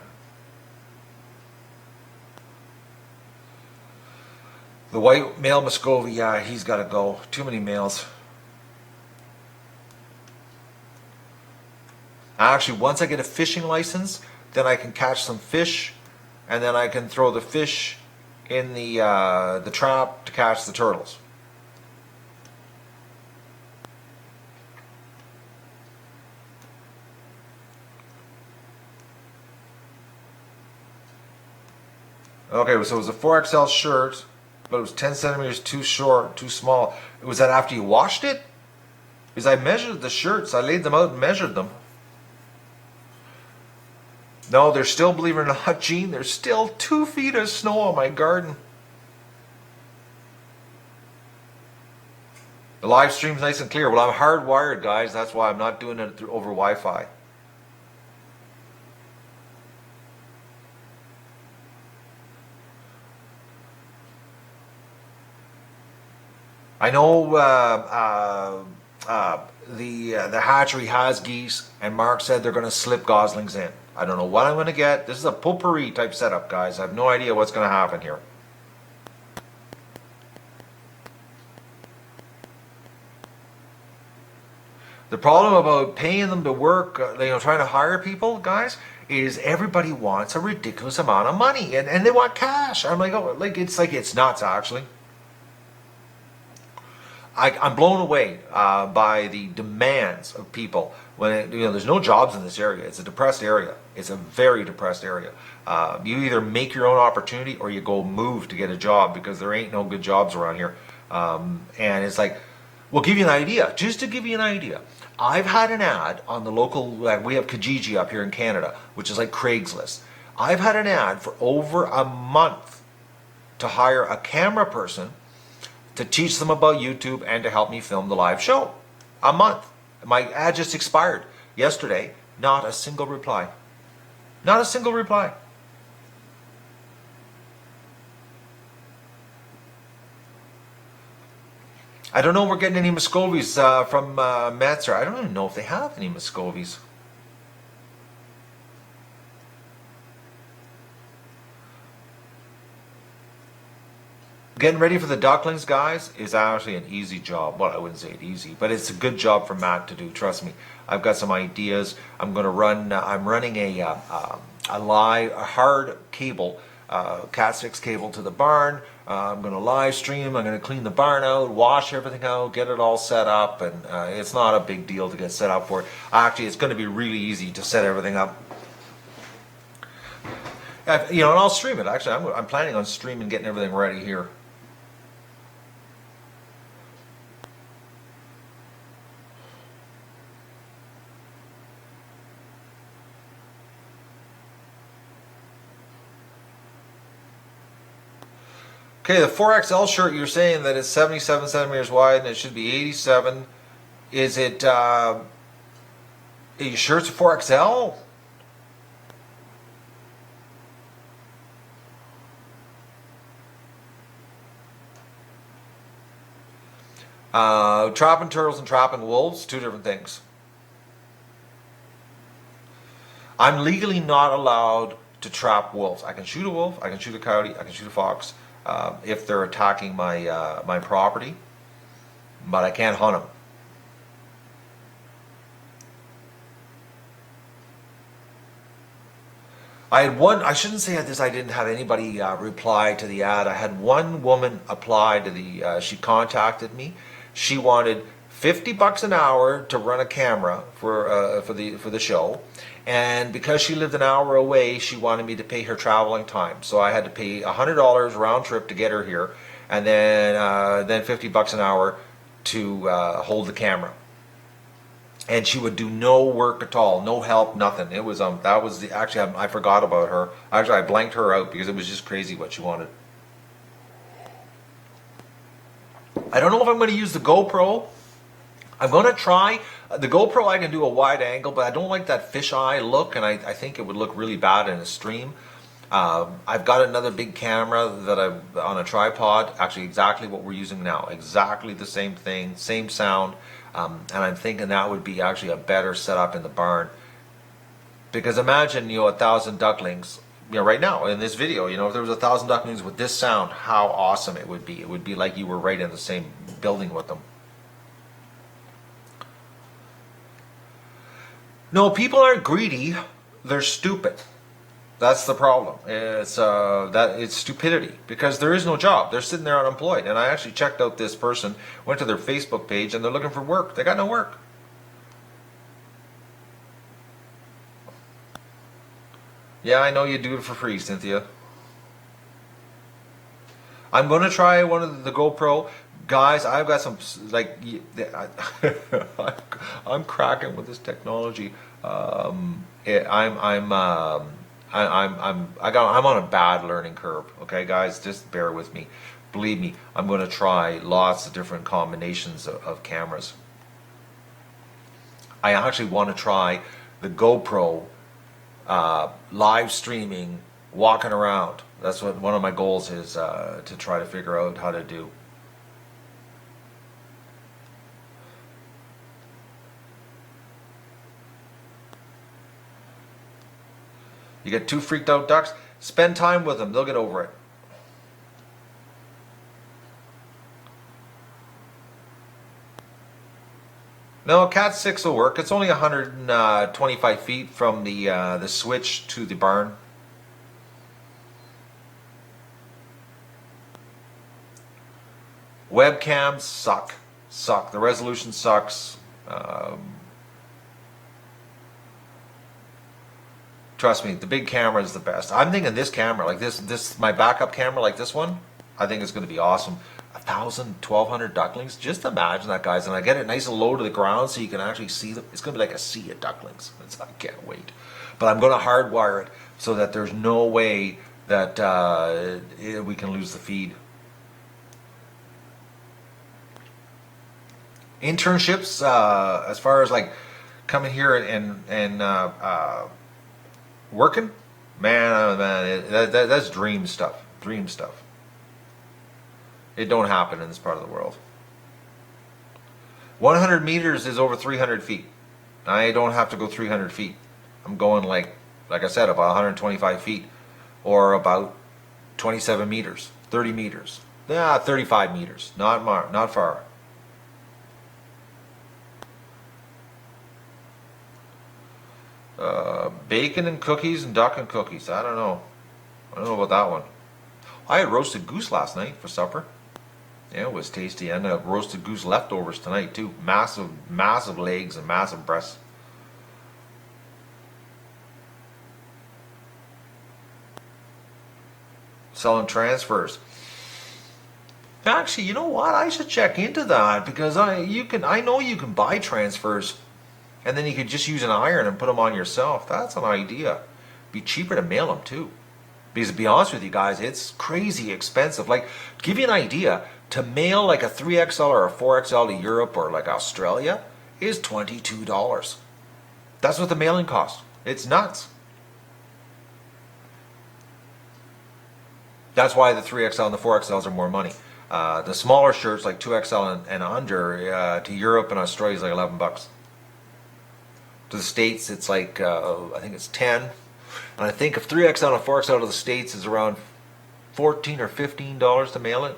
The white male Muscovy, yeah, he's got to go. Too many males. Actually, once I get a fishing license, then I can catch some fish, and then I can throw the fish in the trap to catch the turtles. Okay, so it was a 4XL shirt, but it was 10 centimeters too short, too small. Was that after you washed it? Because I measured the shirts. I laid them out and measured them. No, there's still, believe it or not, Gene, there's still 2 feet of snow on my garden. The live stream's nice and clear. Well, I'm hardwired, guys. That's why I'm not doing it over Wi-Fi. I know the hatchery has geese, and Mark said they're going to slip goslings in. I don't know what I'm going to get. This is a potpourri type setup, guys. I have no idea what's going to happen here. The problem about paying them to work, trying to hire people, guys, is everybody wants a ridiculous amount of money, and they want cash. I'm like, oh, it's nuts, actually. I'm blown away by the demands of people. When there's no jobs in this area. It's a depressed area. It's a very depressed area. You either make your own opportunity or you go move to get a job, because there ain't no good jobs around here. And it's like, we'll give you an idea. Just to give you an idea, I've had an ad on the local. We have Kijiji up here in Canada, which is like Craigslist. I've had an ad for over a month to hire a camera person to teach them about YouTube and to help me film the live show. A month. My ad just expired yesterday. Not a single reply. Not a single reply. I don't know if we're getting any Muscovies from Metzer. I don't even know if they have any Muscovies. Getting ready for the ducklings, guys, is actually an easy job. Well, I wouldn't say it easy, but it's a good job for Matt to do. Trust me. I've got some ideas. I'm going to run. I'm running a hard cable, Cat 6 cable to the barn. I'm going to live stream. I'm going to clean the barn out, wash everything out, get it all set up, and it's not a big deal to get set up for it. Actually, it's going to be really easy to set everything up. You know, and I'll stream it. Actually, I'm planning on streaming, getting everything ready here. Okay, the 4XL shirt, you're saying that it's 77 centimeters wide and it should be 87. Is it, are you sure it's a 4XL? Trapping turtles and trapping wolves, two different things. I'm legally not allowed to trap wolves. I can shoot a wolf, I can shoot a coyote, I can shoot a fox. If they're attacking my my property, but I can't hunt them. I had one. I shouldn't say this. I didn't have anybody reply to the ad. I had one woman apply to the. She contacted me. She wanted $50 an hour to run a camera for the show, and because she lived an hour away, she wanted me to pay her traveling time. So I had to pay $100 round trip to get her here, and then $50 an hour to hold the camera. And she would do no work at all, no help, nothing. It was that was the actually I forgot about her. Actually, I blanked her out because it was just crazy what she wanted. I don't know if I'm going to use the GoPro. I'm going to try. The GoPro, I can do a wide angle, but I don't like that fisheye look, and I think it would look really bad in a stream. I've got another big camera that I'm on a tripod, actually exactly what we're using now. Exactly the same thing, same sound, and I'm thinking that would be actually a better setup in the barn. Because imagine, 1,000 ducklings, right now in this video, if there was 1,000 ducklings with this sound, how awesome it would be. It would be like you were right in the same building with them. No, people aren't greedy, they're stupid. That's the problem. It's stupidity, because there is no job. They're sitting there unemployed. And I actually checked out this person, went to their Facebook page, and they're looking for work. They got no work. Yeah, I know you do it for free, Cynthia. I'm going to try one of the GoPro. Guys, I've got some, I'm cracking with this technology. I'm on a bad learning curve. Okay, guys, just bear with me. Believe me, I'm going to try lots of different combinations of cameras. I actually want to try the GoPro live streaming, walking around. That's what one of my goals is, to try to figure out how to do. You get two freaked out ducks, spend time with them, they'll get over it. No, Cat 6 will work. It's only 125 feet from the switch to the barn. Webcams suck. The resolution sucks. Trust me, the big camera is the best. I'm thinking this camera, like this, my backup camera, like this one, I think it's going to be awesome. 1,000, 1,200 ducklings. Just imagine that, guys. And I get it nice and low to the ground so you can actually see them. It's going to be like a sea of ducklings. I can't wait. But I'm going to hardwire it so that there's no way that we can lose the feed. Internships, as far as like coming here and working, man, oh man, that's dream stuff. Dream stuff. It don't happen in this part of the world. 100 meters is over 300 feet. I don't have to go 300 feet. I'm going like I said, about 125 feet, or about 27 meters, 30 meters. Yeah, 35 meters. Not far. Bacon and cookies and duck and cookies. I don't know. I don't know about that one. I had roasted goose last night for supper. Yeah, it was tasty. And roasted goose leftovers tonight too. Massive, massive legs and massive breasts. Selling transfers. Actually, you know what? I should check into that, because I know you can buy transfers, and then you could just use an iron and put them on yourself. That's an idea. Be cheaper to mail them too. Because to be honest with you guys, it's crazy expensive. Like, to give you an idea, to mail like a 3XL or a 4XL to Europe or like Australia is $22. That's what the mailing costs. It's nuts. That's why the 3XL and the 4XLs are more money. The smaller shirts, like 2XL and under, to Europe and Australia is like $11. To the States, it's like, I think it's 10. And I think if 3XL and 4XL to the States is around $14 or $15 to mail it.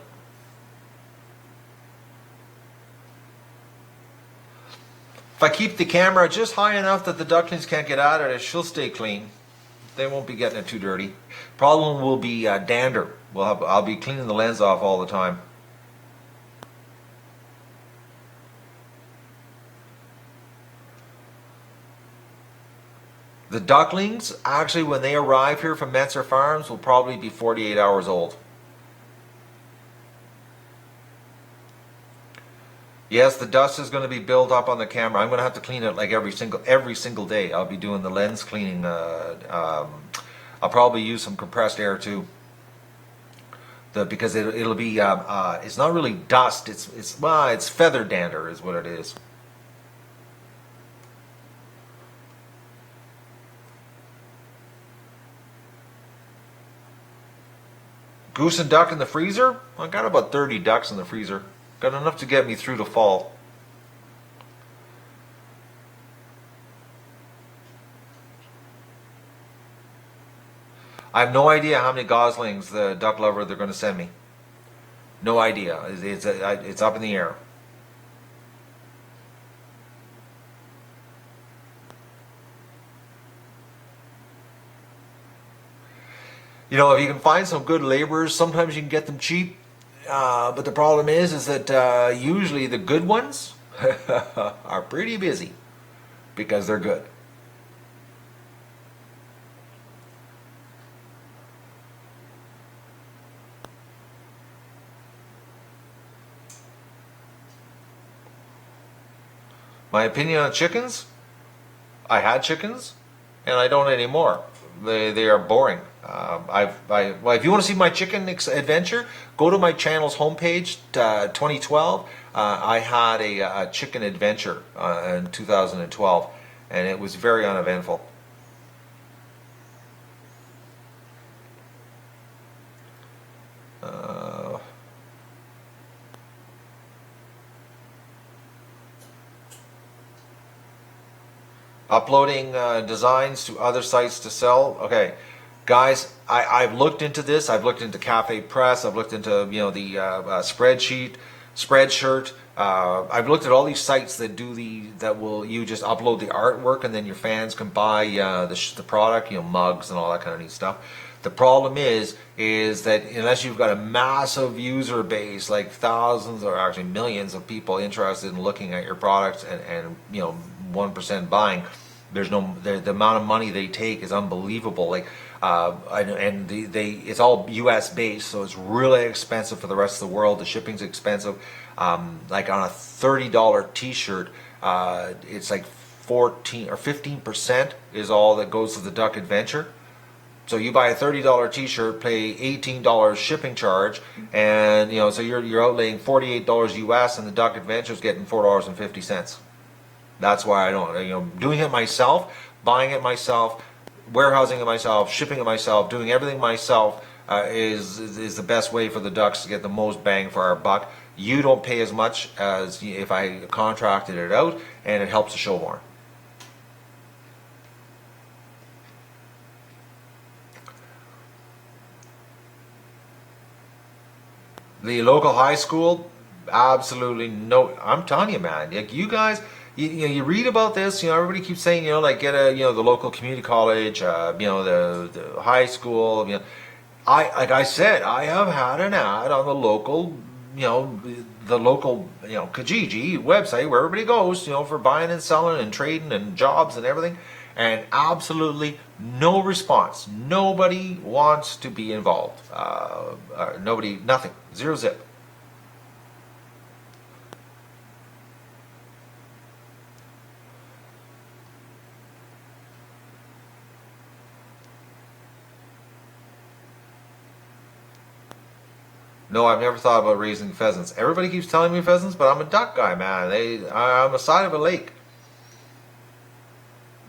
If I keep the camera just high enough that the ducklings can't get at it, she'll stay clean. They won't be getting it too dirty. Problem will be dander. I'll be cleaning the lens off all the time. The ducklings, actually, when they arrive here from Metzer Farms, will probably be 48 hours old. Yes, the dust is going to be built up on the camera. I'm going to have to clean it like every single day. I'll be doing the lens cleaning. I'll probably use some compressed air too. Because it'll be it's not really dust. It's feather dander is what it is. Goose and duck in the freezer? I got about 30 ducks in the freezer. Got enough to get me through the fall. I have no idea how many goslings the duck lover they're going to send me. No idea. It's up in the air. You know, if you can find some good laborers, sometimes you can get them cheap. But the problem is that usually the good ones are pretty busy because they're good. My opinion on chickens? I had chickens, and I don't anymore. They are boring. Well, if you want to see my chicken adventure, go to my channel's homepage. 2012, I had a chicken adventure in 2012, and it was very uneventful. Uploading designs to other sites to sell. Okay, guys, I've looked into this. I've looked into Cafe Press. I've looked into the Spreadshirt. I've looked at all these sites that you just upload the artwork and then your fans can buy the product, mugs and all that kind of neat stuff. The problem is that unless you've got a massive user base, like thousands or actually millions of people interested in looking at your products and 1% buying, there's no the amount of money they take is unbelievable. Like it's all U.S. based, so it's really expensive for the rest of the world. The shipping's expensive. Like on a $30 T-shirt, it's like 14 or 15% is all that goes to the Duck Adventure. So you buy a $30 t-shirt, pay $18 shipping charge, and so you're outlaying $48 US, and the Duck Adventure's getting $4.50. That's why I don't, doing it myself, buying it myself, warehousing it myself, shipping it myself, doing everything myself is the best way for the Ducks to get the most bang for our buck. You don't pay as much as if I contracted it out, and it helps the show more. The local high school, absolutely no. I'm telling you, man. Like you guys, you read about this. Everybody keeps saying, like get a, the local community college, the high school. Like I said, I have had an ad on the local, Kijiji website where everybody goes, for buying and selling and trading and jobs and everything, and absolutely no response. Nobody wants to be involved. Nobody, nothing, zero zip. No, I've never thought about raising pheasants. Everybody keeps telling me pheasants, but I'm a duck guy, man. I'm a side of a lake.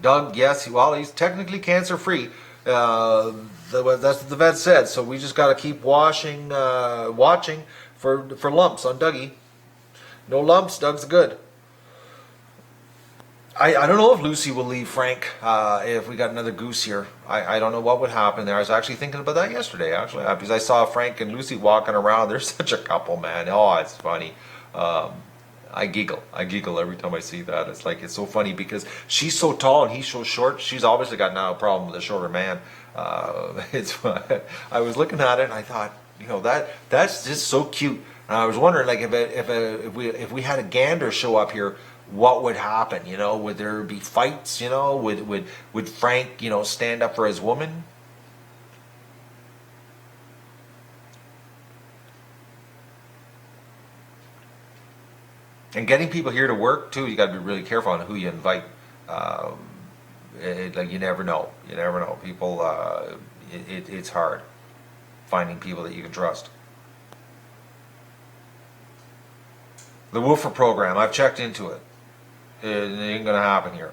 Doug, yes, well, he's technically cancer-free. That's what the vet said. So we just got to keep watching for lumps on Dougie. No lumps, Doug's good. I don't know if Lucy will leave Frank if we got another goose here. I don't know what would happen there. I was actually thinking about that yesterday, actually, because I saw Frank and Lucy walking around. They're such a couple, man. Oh, it's funny. I giggle every time I see that. It's like, it's so funny because she's so tall and he's so short. She's obviously got now a problem with a shorter man. I was looking at it and I thought, that's just so cute. And I was wondering, like, if we had a gander show up here, what would happen? Would there be fights? Would Frank, stand up for his woman? And getting people here to work too, you got to be really careful on who you invite. Like you never know. You never know. People, it's hard finding people that you can trust. The Woofer program, I've checked into it. It ain't gonna happen here.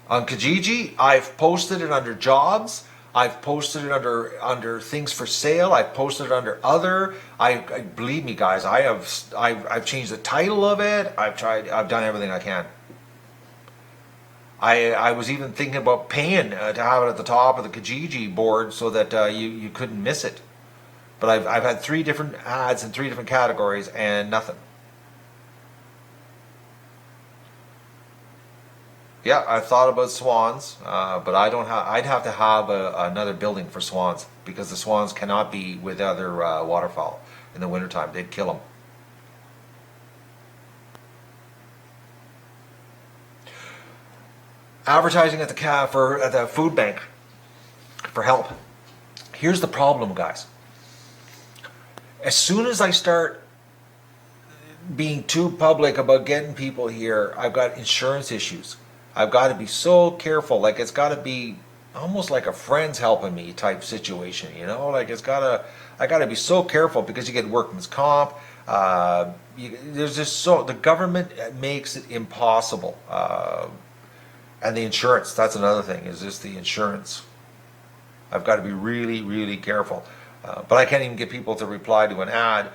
On Kijiji, I've posted it under jobs. I've posted it under things for sale. I've posted it under other. I believe me, guys. I've changed the title of it. I've done everything I can. I was even thinking about paying to have it at the top of the Kijiji board so that you couldn't miss it. But I've had 3 different ads in 3 different categories and nothing. Yeah, I thought about swans, but I don't have. I'd have to have another building for swans because the swans cannot be with other waterfowl in the wintertime. They'd kill them. Advertising at the food bank for help. Here's the problem, guys. As soon as I start being too public about getting people here, I've got insurance issues. I've got to be so careful. Like it's got to be almost like a friend's helping me type situation, Like I got to be so careful because you get workman's comp. There's just the government makes it impossible. And the insurance, that's another thing, is just the insurance. I've got to be really, really careful. But I can't even get people to reply to an ad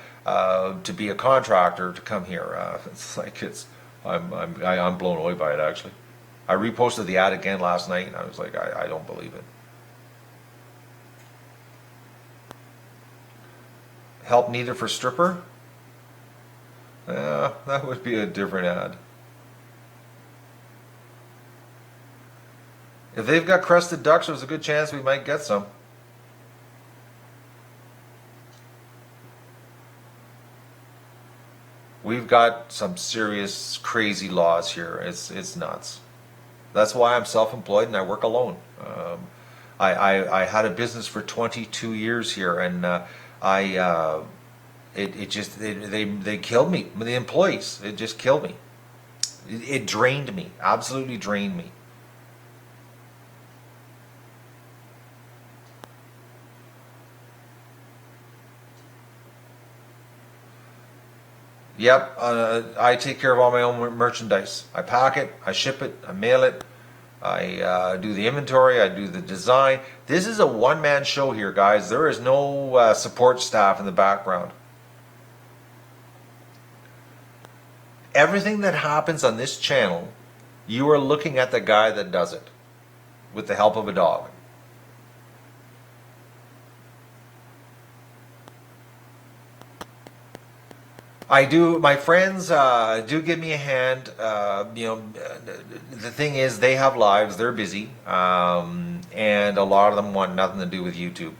to be a contractor to come here. It's like I'm blown away by it, actually. I reposted the ad again last night, and I was like, I don't believe it. Help needed for stripper? That would be a different ad. If they've got crested ducks, there's a good chance we might get some. We've got some serious, crazy laws here. It's nuts. That's why I'm self-employed and I work alone. I had a business for 22 years here, and they killed me. The employees, it just killed me. It drained me, absolutely drained me. Yep, I take care of all my own merchandise. I pack it, I ship it, I mail it, I do the inventory, I do the design. This is a one-man show here, guys. There is no support staff in the background. Everything that happens on this channel, you are looking at the guy that does it with the help of a dog. I do. My friends do give me a hand. The thing is, they have lives. They're busy, and a lot of them want nothing to do with YouTube.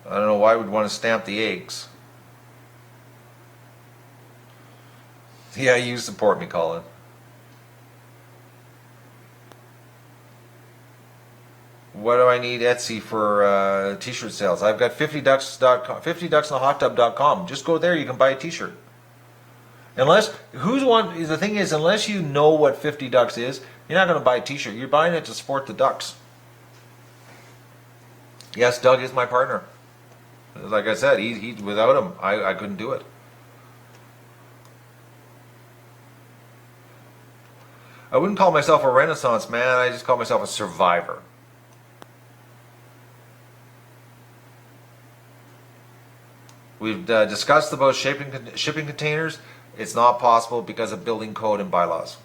I don't know why we'd want to stamp the eggs. Yeah, you support me, Colin. What do I need Etsy for t-shirt sales? I've got 50ducks.com, 50ducksandahotTub.com. Just go there, you can buy a t-shirt. Unless, the thing is, unless you know what 50 Ducks is, you're not going to buy a t-shirt. You're buying it to support the ducks. Yes, Doug is my partner. Like I said, he without him, I couldn't do it. I wouldn't call myself a Renaissance man, I just call myself a survivor. We've discussed about shipping containers. It's not possible because of building code and bylaws.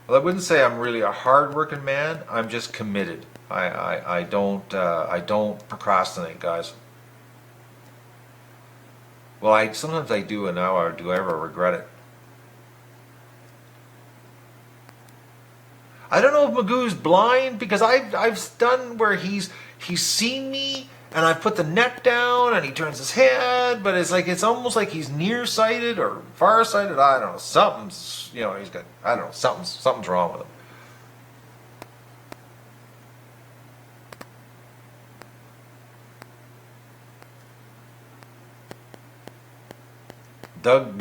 Well, I wouldn't say I'm really a hard-working man. I'm just committed. I don't procrastinate, guys. Well, sometimes I do, and now do I ever regret it? I don't know if Magoo's blind, because I've done where he's seen me and I've put the net down and he turns his head, but it's almost like he's nearsighted or farsighted. I don't know. Something's something's wrong with him.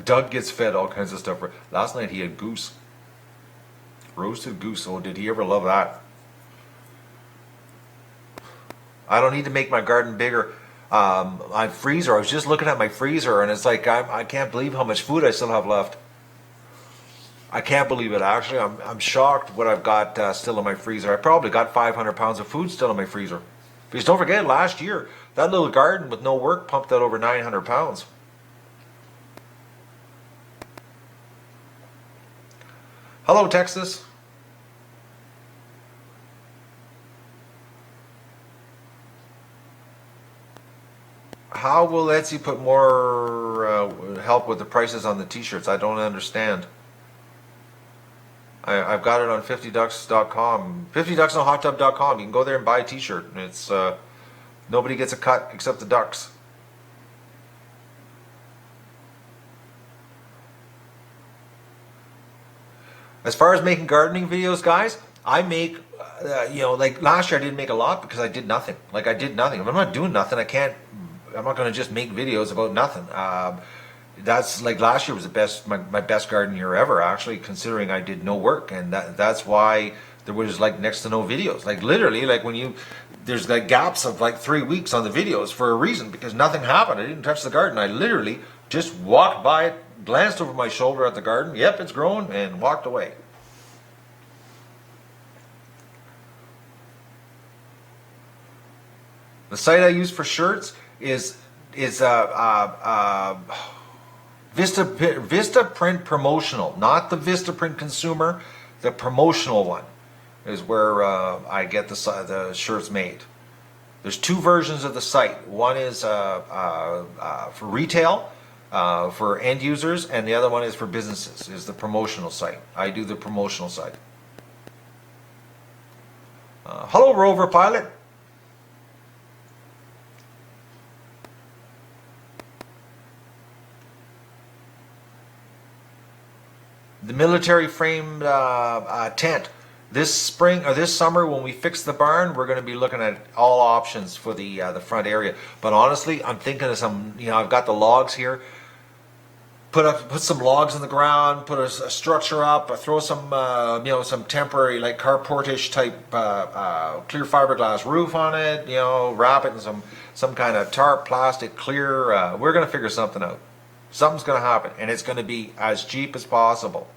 Doug gets fed all kinds of stuff. Last night he had goose. Roasted goose. Oh, did he ever love that? I don't need to make my garden bigger. My freezer, I was just looking at my freezer and it's like I can't believe how much food I still have left. I can't believe it, actually. I'm shocked what I've got still in my freezer. I probably got 500 pounds of food still in my freezer. Because don't forget, last year, that little garden with no work pumped out over 900 pounds. Hello, Texas. How will Etsy put more help with the prices on the t-shirts? I don't understand. I've got it on 50ducks.com. 50ducksandahotTub.com. You can go there and buy a t-shirt. It's nobody gets a cut except the ducks. As far as making gardening videos, guys, I make, like last year I didn't make a lot because I did nothing. Like I did nothing. If I'm not doing nothing, I'm not going to just make videos about nothing. That's like last year was my best garden year ever, actually, considering I did no work. And that's why there was like next to no videos. Like literally, like there's like gaps of like 3 weeks on the videos for a reason, because nothing happened. I didn't touch the garden. I literally just walked by it, glanced over my shoulder at the garden. Yep, it's growing, and walked away. The site I use for shirts is Vistaprint Promotional, not the Vistaprint Consumer. The promotional one is where I get the shirts made. There's two versions of the site. One is for retail, for end users, and the other one is for businesses, is the promotional site. I do the promotional site. Hello, Rover Pilot. military framed tent. This spring or this summer, when we fix the barn, we're going to be looking at all options for the front area. But honestly, I'm thinking of some. I've got the logs here. Put some logs in the ground, put a structure up, throw some some temporary like carportish type clear fiberglass roof on it. Wrap it in some kind of tarp, plastic, clear. We're gonna figure something out. Something's gonna happen, and it's gonna be as cheap as possible.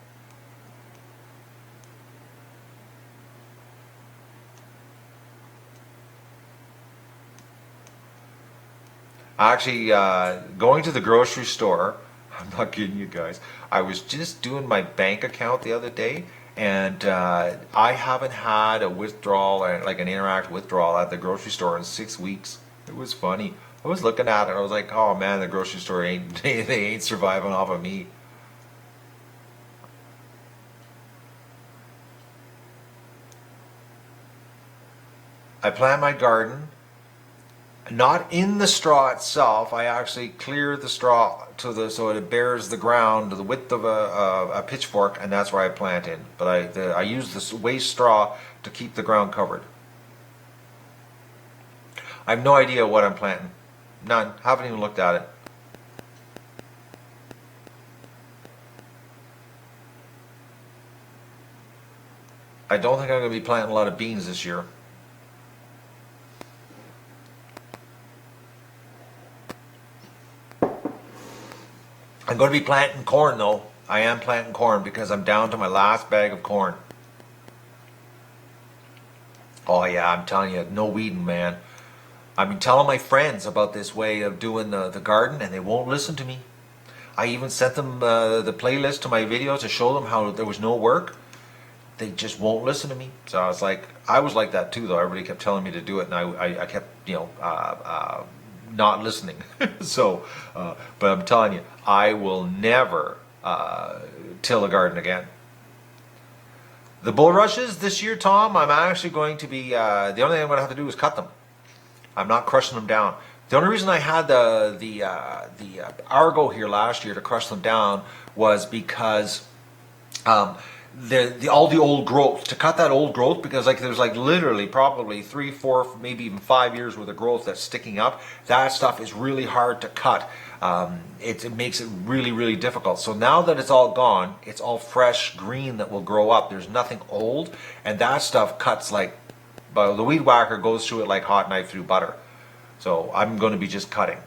Actually, going to the grocery store. I'm not kidding you guys. I was just doing my bank account the other day, and I haven't had a withdrawal or like an interact withdrawal at the grocery store in 6 weeks. It was funny. I was looking at it. I was like, oh man, the grocery store ain't they ain't surviving off of me. I plant my garden. Not in the straw itself. I actually clear the straw so it bears the ground to the width of a pitchfork, and that's where I plant in. But I use this waste straw to keep the ground covered. I have no idea what I'm planting. None. Haven't even looked at it. I don't think I'm going to be planting a lot of beans this year. I'm going to be planting corn though. I am planting corn because I'm down to my last bag of corn. Oh yeah, I'm telling you, no weeding, man. I've been telling my friends about this way of doing the garden, and they won't listen to me. I even sent them the playlist to my videos to show them how there was no work. They just won't listen to me. So I was like that too though. Everybody kept telling me to do it, and I kept, not listening. So, but I'm telling you, I will never till a garden again. The bulrushes this year, Tom, I'm actually going to be, the only thing I'm going to have to do is cut them. I'm not crushing them down. The only reason I had the Argo here last year to crush them down was because all the old growth, to cut that old growth, because there's literally probably 3, 4, maybe even 5 years worth of growth that's sticking up. That stuff is really hard to cut. It makes it really, really difficult. So now that it's all gone, it's all fresh green that will grow up. There's nothing old, and that stuff cuts the weed whacker goes through it like hot knife through butter. So I'm going to be just cutting.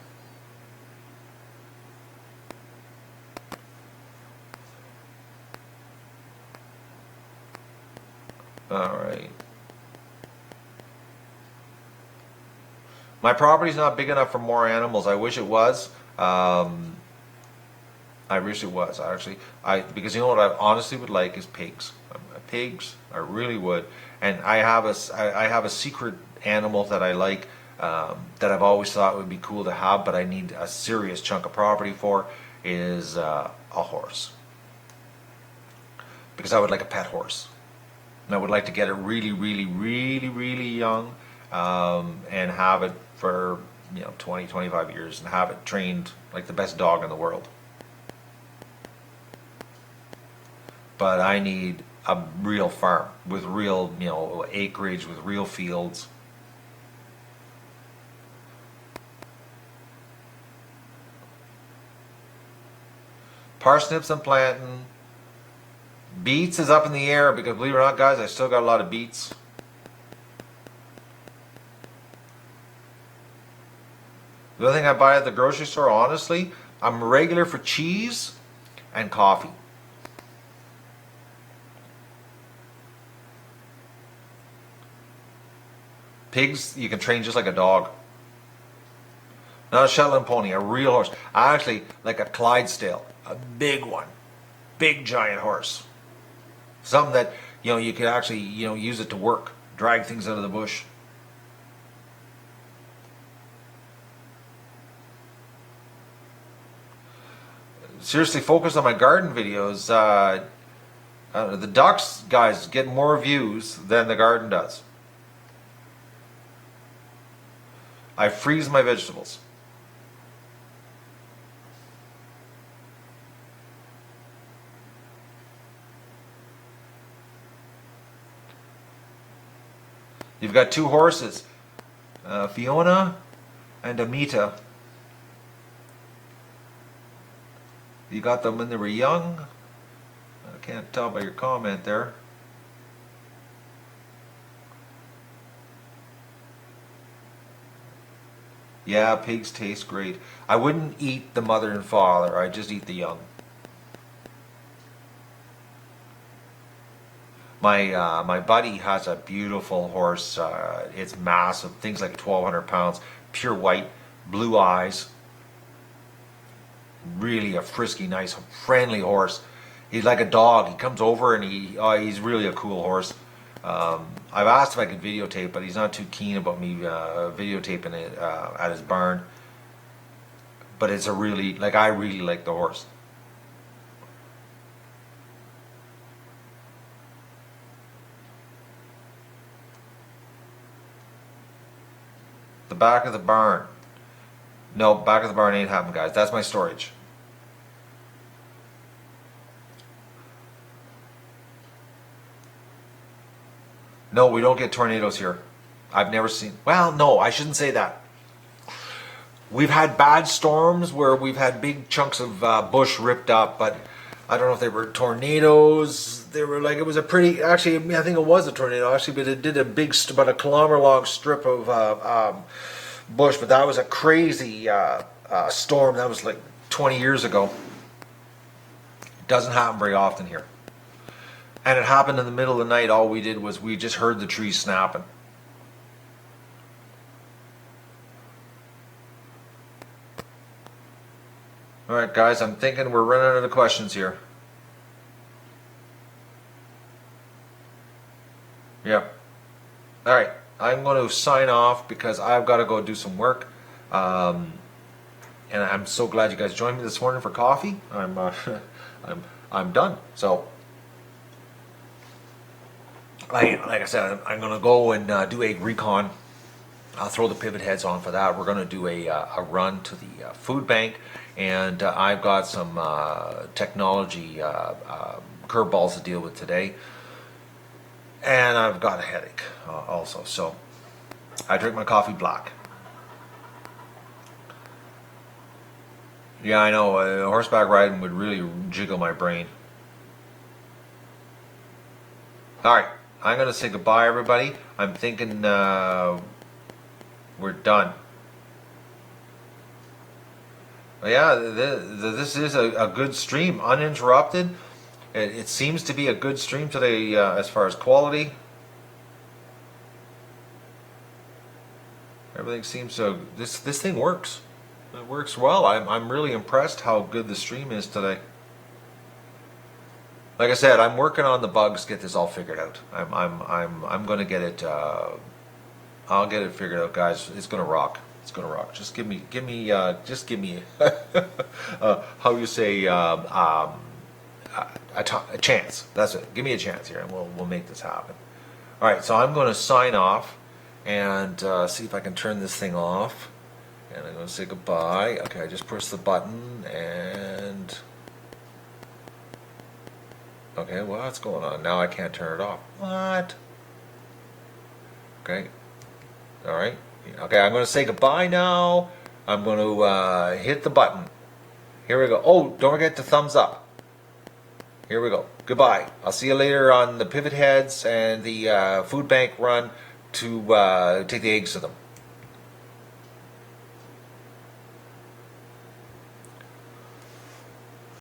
All right. My property's not big enough for more animals. I wish it was. I wish it was actually. Because you know what I honestly would like is pigs. Pigs, I really would. And I have a secret animal that I like, that I've always thought would be cool to have, but I need a serious chunk of property for, is a horse. Because I would like a pet horse. And I would like to get it really, really, really, really young, and have it for 20, 25 years, and have it trained like the best dog in the world. But I need a real farm with real, acreage, with real fields. Parsnips I'm planting. Beets is up in the air because, believe it or not, guys, I still got a lot of beets. The other thing I buy at the grocery store, honestly, I'm regular for cheese and coffee. Pigs, you can train just like a dog. Not a Shetland pony, a real horse. I actually like a Clydesdale, a big one, big giant horse. Something that you could actually use it to work, drag things out of the bush. Seriously, focus on my garden videos. The ducks, guys, get more views than the garden does. I freeze my vegetables. You've got two horses, Fiona and Amita. You got them when they were young? I can't tell by your comment there. Yeah, pigs taste great. I wouldn't eat the mother and father, I just eat the young. My buddy has a beautiful horse. It's massive, things like 1,200 pounds, pure white, blue eyes. Really a frisky, nice, friendly horse. He's like a dog. He comes over and he's really a cool horse. I've asked if I could videotape, but he's not too keen about me videotaping it at his barn. But it's a really, like, I really like the horse. The back of the barn. No, back of the barn ain't happening, guys. That's my storage. No, we don't get tornadoes here. I've never seen... Well, no, I shouldn't say that. We've had bad storms where we've had big chunks of bush ripped up, but I don't know if they were tornadoes. They were like, it was a pretty... Actually, I think it was a tornado, actually, but it did a big, about a kilometer-long strip of bush, but that was a crazy storm. That was like 20 years ago. It doesn't happen very often here. And it happened in the middle of the night. All we did was we just heard the trees snapping. Alright guys, I'm thinking we're running out of questions here. Yep. Alright, I'm going to sign off because I've got to go do some work. And I'm so glad you guys joined me this morning for coffee. I'm done. So... Like I said, I'm going to go and do a recon. I'll throw the pivot heads on for that. We're going to do a run to the food bank, and I've got some technology curveballs to deal with today, and I've got a headache also. So I drink my coffee black. Yeah, I know. Horseback riding would really jiggle my brain. All right. I'm going to say goodbye, everybody. I'm thinking we're done. But yeah, this is a good stream, uninterrupted. It seems to be a good stream today as far as quality. Everything seems to... This thing works. It works well. I'm really impressed how good the stream is today. Like I said, I'm working on the bugs, get this all figured out. I'm gonna get it. I'll get it figured out, guys. It's gonna rock. It's gonna rock. Just give me how you say a chance. That's it. Give me a chance here, and we'll make this happen. All right. So I'm gonna sign off and see if I can turn this thing off. And I'm gonna say goodbye. Okay, I just press the button and. Okay, well, what's going on? Now I can't turn it off. What? Okay. Alright. Okay, I'm going to say goodbye now. I'm going to hit the button. Here we go. Oh, don't forget to thumbs up. Here we go. Goodbye. I'll see you later on the pivot heads and the food bank run to take the eggs to them.